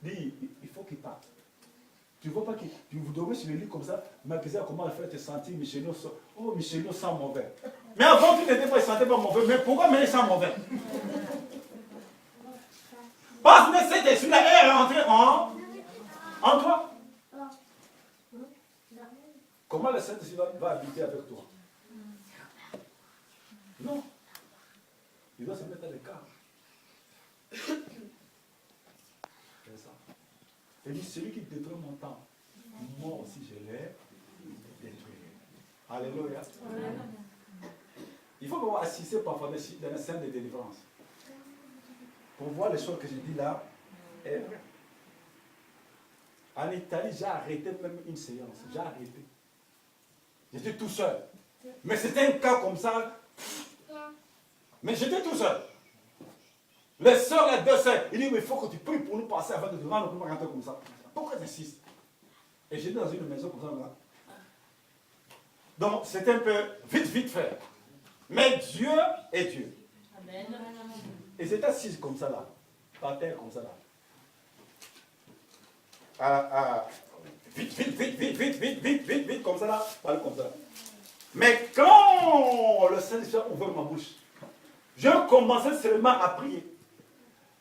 Dis, il faut qu'il parte. Tu ne vois pas que tu vous dormez sur le lit comme ça, Maquisard commence à faire te sentir Michelino, oh Michelino sent mauvais. Mais avant tu n'étais pas, il ne sentait pas mauvais, mais pourquoi maintenant il sent mauvais? Parce que cet esprit-là est rentré en toi. Comment le Saint-Esprit va habiter avec toi? Non. Il doit se mettre à l'écart. C'est ça. Il dit, celui qui détruit mon temps, moi aussi je l'ai détruit. Alléluia. Il faut pouvoir assister parfois dans la scène de délivrance. Pour voir les choses que je dis là. Et en Italie, j'ai arrêté même une séance. J'ai arrêté. J'étais tout seul. Mais c'était un cas comme ça. Mais j'étais tout seul. Les sœurs, les deux sœurs, ils disent, mais il faut que tu pries pour nous passer avant de te rendre pour rentrer comme ça. Pourquoi tu insistes? Et j'étais dans une maison comme ça là. Donc c'était un peu vite fait. Mais Dieu est Dieu. Amen. Et c'était assis comme ça là. Par terre comme ça là. Vite, comme ça là. Parle comme ça. Mais quand le Saint-Esprit a ouvert ma bouche, je commençais seulement à prier.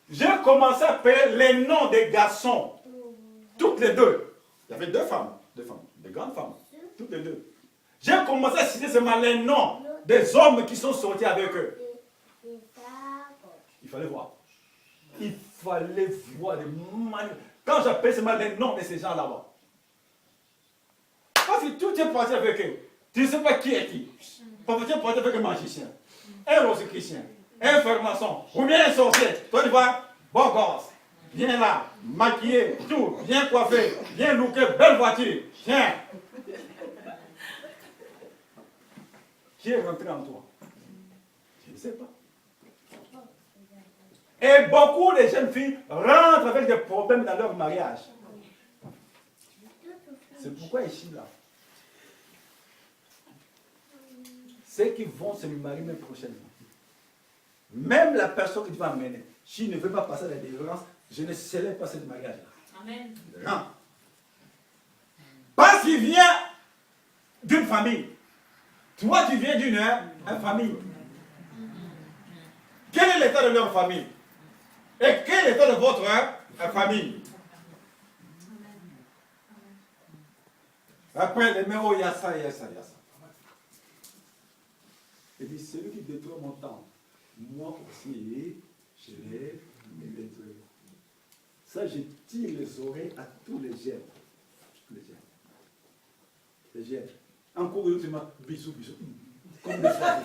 Je commençais à appeler les noms des garçons. Toutes les deux. Il y avait deux femmes, des grandes femmes, toutes les deux. J'ai commencé à citer ce malin nom des hommes qui sont sortis avec eux. Il fallait voir. Il fallait voir les manières. Quand j'appelle ce malin nom de ces gens là-bas. Parce que tout est parti avec eux. Tu ne sais pas qui est qui. Parfois tu es parti avec un magicien, un rosicrucien, un fermaçon, ou bien un sorcier. Toi tu vois, bon gosse. Viens là, maquillé, tout, bien coiffé, bien looké, belle voiture. Tiens. Qui est rentré en toi? Je ne sais pas. Et beaucoup de jeunes filles rentrent avec des problèmes dans leur mariage. C'est pourquoi ici là, ceux qui vont se marier même prochainement, même la personne que tu vas amener, s'il ne veut pas passer la délivrance, je ne célèbre pas ce mariage-là. Amen. Non. Parce qu'il vient d'une famille. Toi, tu viens d'une famille. Quel est l'état de leur famille? Et quel est l'état de votre famille? Après, les mémoires, il y a ça, il y a ça, il y a ça. Il dit, celui qui détruit mon temps, moi aussi, je vais le détruire. Ça, je tire les oreilles à tous les gemmes. Les gemmes. Les gemmes. Encore une fois, bisous, bisous. Comme des fois.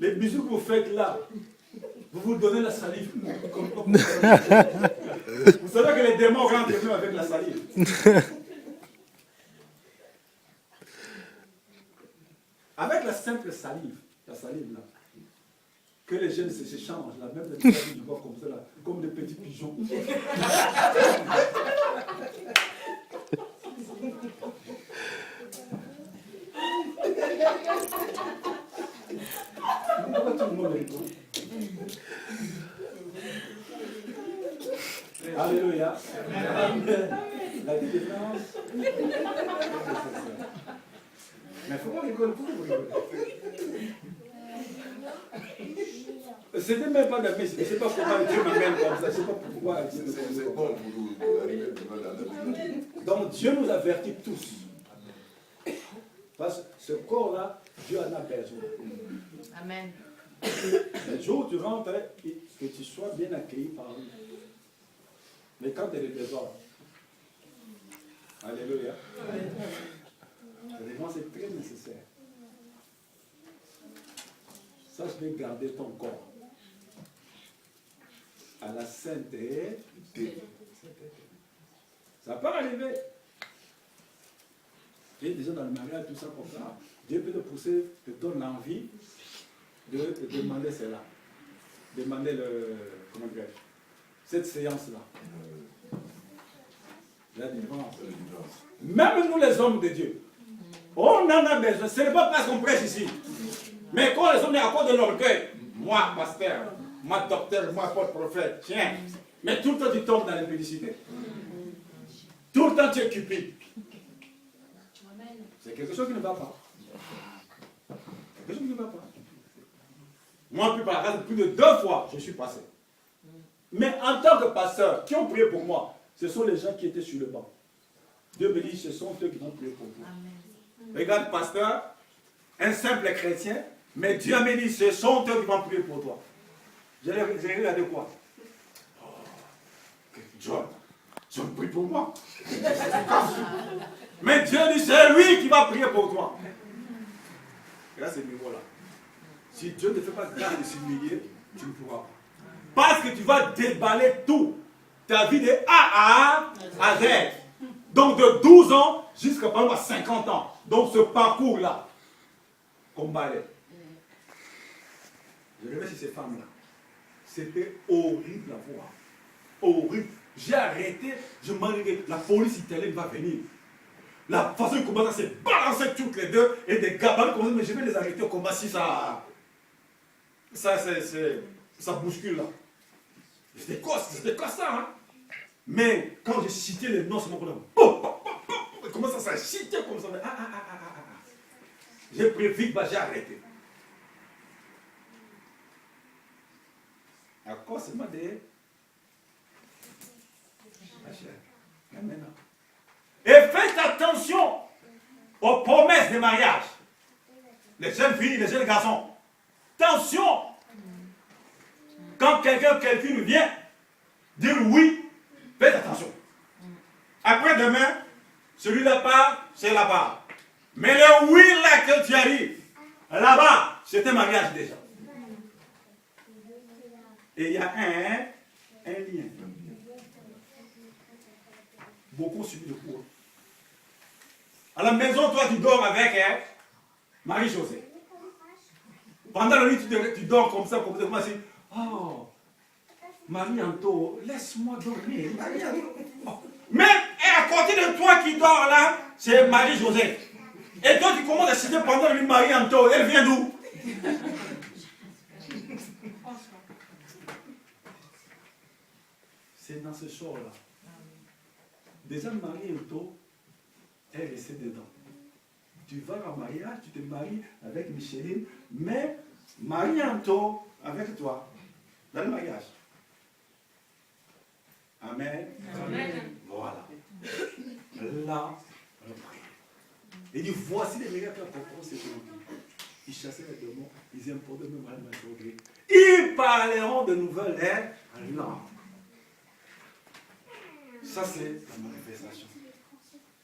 Les bisous que vous faites là, vous vous donnez la salive. Vous savez que les démons rentrent même avec la salive. Avec la simple salive, la salive là, que les jeunes s'échangent, là, même les petits du bord comme ça, là, comme des petits pigeons. Pourquoi tout le monde rigole? Alléluia. La différence. Mais pourquoi rigoler? Pourquoi vous rigolez? C'était même pas de la messe. Je ne sais pas pourquoi Dieu m'amène comme ça. Je ne sais pas pourquoi Dieu nous amène. C'est bon pour nous arriver devant la vie. Donc Dieu nous avertit tous. Parce que ce corps-là, Dieu en a besoin. Amen. Le jour où tu rentres, que tu sois bien accueilli par lui. Mais quand tu es le désordre, alléluia, la défense est très nécessaire. Ça, je vais garder ton corps à la sainteté. Ça peut arriver. Tu es déjà dans le mariage, tout ça comme ça. Dieu peut te pousser, te donne l'envie de te demander cela. Demander comment dire, cette séance-là. La délivrance. Même nous les hommes de Dieu, on en a besoin. Ce n'est pas parce qu'on prêche ici. Mais quand les hommes sont à cause de l'orgueil, moi, pasteur, moi, docteur, moi, prophète, tiens. Mais tout le temps, tu tombes dans l'impudicité. Tout le temps, tu es cupide. C'est quelque chose qui ne va pas. Quelque chose qui ne va pas. Moi, plus de 2 fois, je suis passé. Mais en tant que pasteur, qui ont prié pour moi, ce sont les gens qui étaient sur le banc. Dieu me dit, ce sont eux qui vont prier pour vous. Regarde, pasteur, un simple chrétien, mais Dieu me dit, ce sont eux qui vont prier pour toi. J'ai regardé quoi? Oh, John prie pour moi. Mais Dieu dit, c'est lui qui va prier pour toi. Et là, c'est le niveau là. Si Dieu ne te fait pas garde de s'humilier, tu ne pourras pas. Parce que tu vas déballer tout. Ta vie de A à Z. Donc de 12 ans jusqu'à par exemple 50 ans. Donc ce parcours-là, qu'on balait. Je reviens sur ces femmes-là. C'était horrible à voir. Horrible. J'ai arrêté, je m'en disais, la police italienne va venir. La façon dont ils commencent à se balancer toutes les deux et des gabans comme ça, mais je vais les arrêter au combat si ça bouscule là. C'était quoi ça, hein? Mais quand j'ai cité les noms, c'est mon problème. Il commence à s'agiter comme ça. J'ai pris vite, j'ai arrêté. encore seulement des... Amen. Et faites attention aux promesses de mariage. Les jeunes filles, les jeunes garçons. Attention. Quand quelqu'un vient dire oui, faites attention. Après demain, celui-là part, c'est là-bas. Mais le oui là que tu arrives, là-bas, c'est un mariage déjà. Et il y a un lien. Beaucoup subissent le coup. À la maison, toi, tu dors avec Marie-Josée. Pendant la nuit, tu dors comme ça, comme ça. Oh, Marie-Anto, laisse-moi dormir. Oh. Même à côté de toi qui dort là, c'est Marie-Josée. Et toi, tu commences à citer pendant la nuit Marie-Anto. Elle vient d'où? C'est dans ce genre-là. Déjà, Marie-Anto est restée dedans. Tu vas en mariage, tu te maries avec Micheline, mais Marie-Anto avec toi, dans le mariage. Amen. Amen. Voilà. Là, on prie. Il dit, voici les meilleurs qu'on comprend, c'est que ils chassaient les démons, ils importaient même à la. Ils parleront de nouvelles langues. Ça, c'est la manifestation.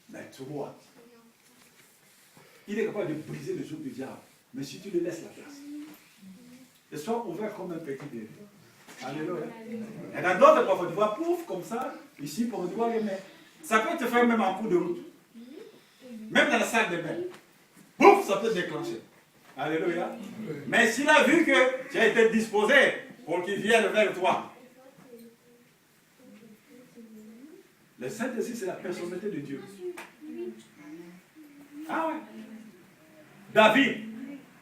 Mais toi, il est capable de briser le joug du diable. Mais si tu lui laisses la place, et sois ouvert comme un petit bébé. Alléluia. Il y en a d'autres parfois, tu vois, pouf, comme ça, ici, pour te voir, mais ça peut te faire même en coup de route. Même dans la salle de bain. Pouf, ça peut te déclencher. Alléluia. Mais s'il a vu que tu as été disposé pour qu'il vienne vers toi, le Saint-Esprit, c'est la personnalité de Dieu. Ah ouais. David,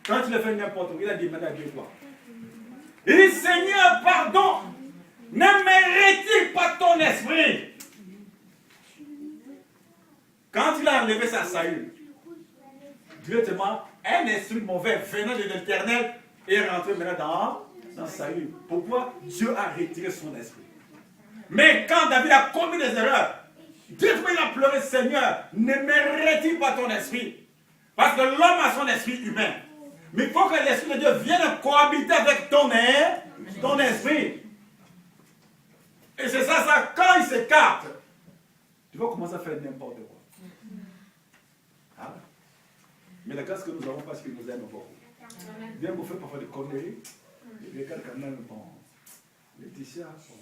quand il a fait n'importe quoi, il a demandé à Dieu quoi? Il dit, Seigneur, pardon, n'aimerait-il pas ton esprit? Quand il a enlevé sa Saül, directement, un esprit mauvais venant de l'Éternel est rentré maintenant dans Saül. Pourquoi? Dieu a retiré son esprit. Mais quand David a commis des erreurs, directement il a pleuré, Seigneur, n'aimerait-il pas ton esprit? Parce que l'homme a son esprit humain. Mais il faut que l'esprit de Dieu vienne cohabiter avec ton esprit. Et c'est ça, quand il s'écarte, tu vas commencer à faire n'importe quoi. Hein? Mais la grâce que nous avons, parce qu'il nous aime beaucoup. Bien vous faites parfois des conneries, il regarde quand même, bon, Laetitia, bon,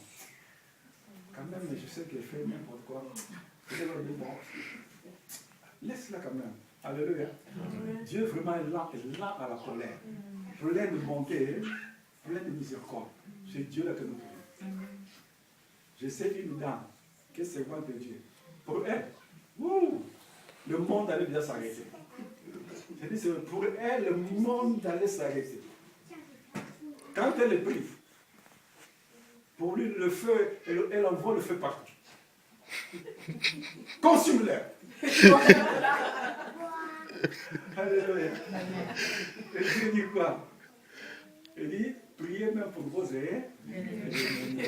quand même, je sais qu'elle fait n'importe quoi. Bon, laisse-la quand même. Alléluia. Dieu vraiment est lent à la colère. Plein de bonté, plein de miséricorde. C'est Dieu là que nous prions. Je sais une dame qui est servante de Dieu. Pour elle, le monde allait bien s'arrêter. C'est-à-dire, pour elle, le monde allait s'arrêter. Quand elle est prise, pour lui, le feu, elle envoie le feu partout. Consume-le. Alléluia. Et Dieu dit quoi? Il dit, priez même pour vos ennemis.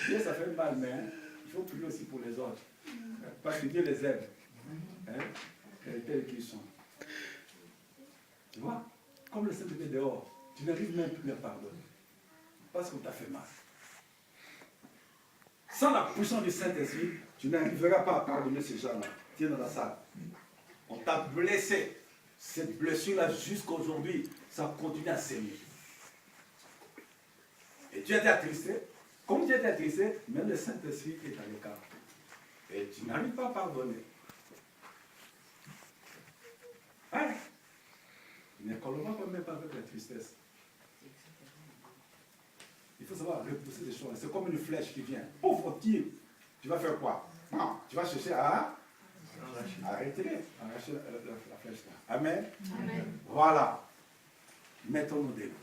Dieu, ça fait mal, mais il faut prier aussi pour les autres. Parce que Dieu les aime. Tels qu'ils sont. Tu vois? Comme le Saint-Esprit dehors, tu n'arrives même plus à pardonner. Parce qu'on t'a fait mal. Sans la puissance du Saint-Esprit, tu n'arriveras pas à pardonner ces gens-là. Tu es dans la salle. On t'a blessé. Cette blessure-là, jusqu'à aujourd'hui, ça continue à saigner. Et tu étais attristé. Comme tu étais attristé, même le Saint-Esprit est à l'écart. Et tu n'arrives pas à pardonner. Hein? Ne collera pas même pas avec la tristesse. Il faut savoir repousser des choses. C'est comme une flèche qui vient. Pauvre tir. Tu vas faire quoi? Non, tu vas chercher à retirer, à arracher la flèche là. Amen. Amen. Voilà. Mettons-nous debout.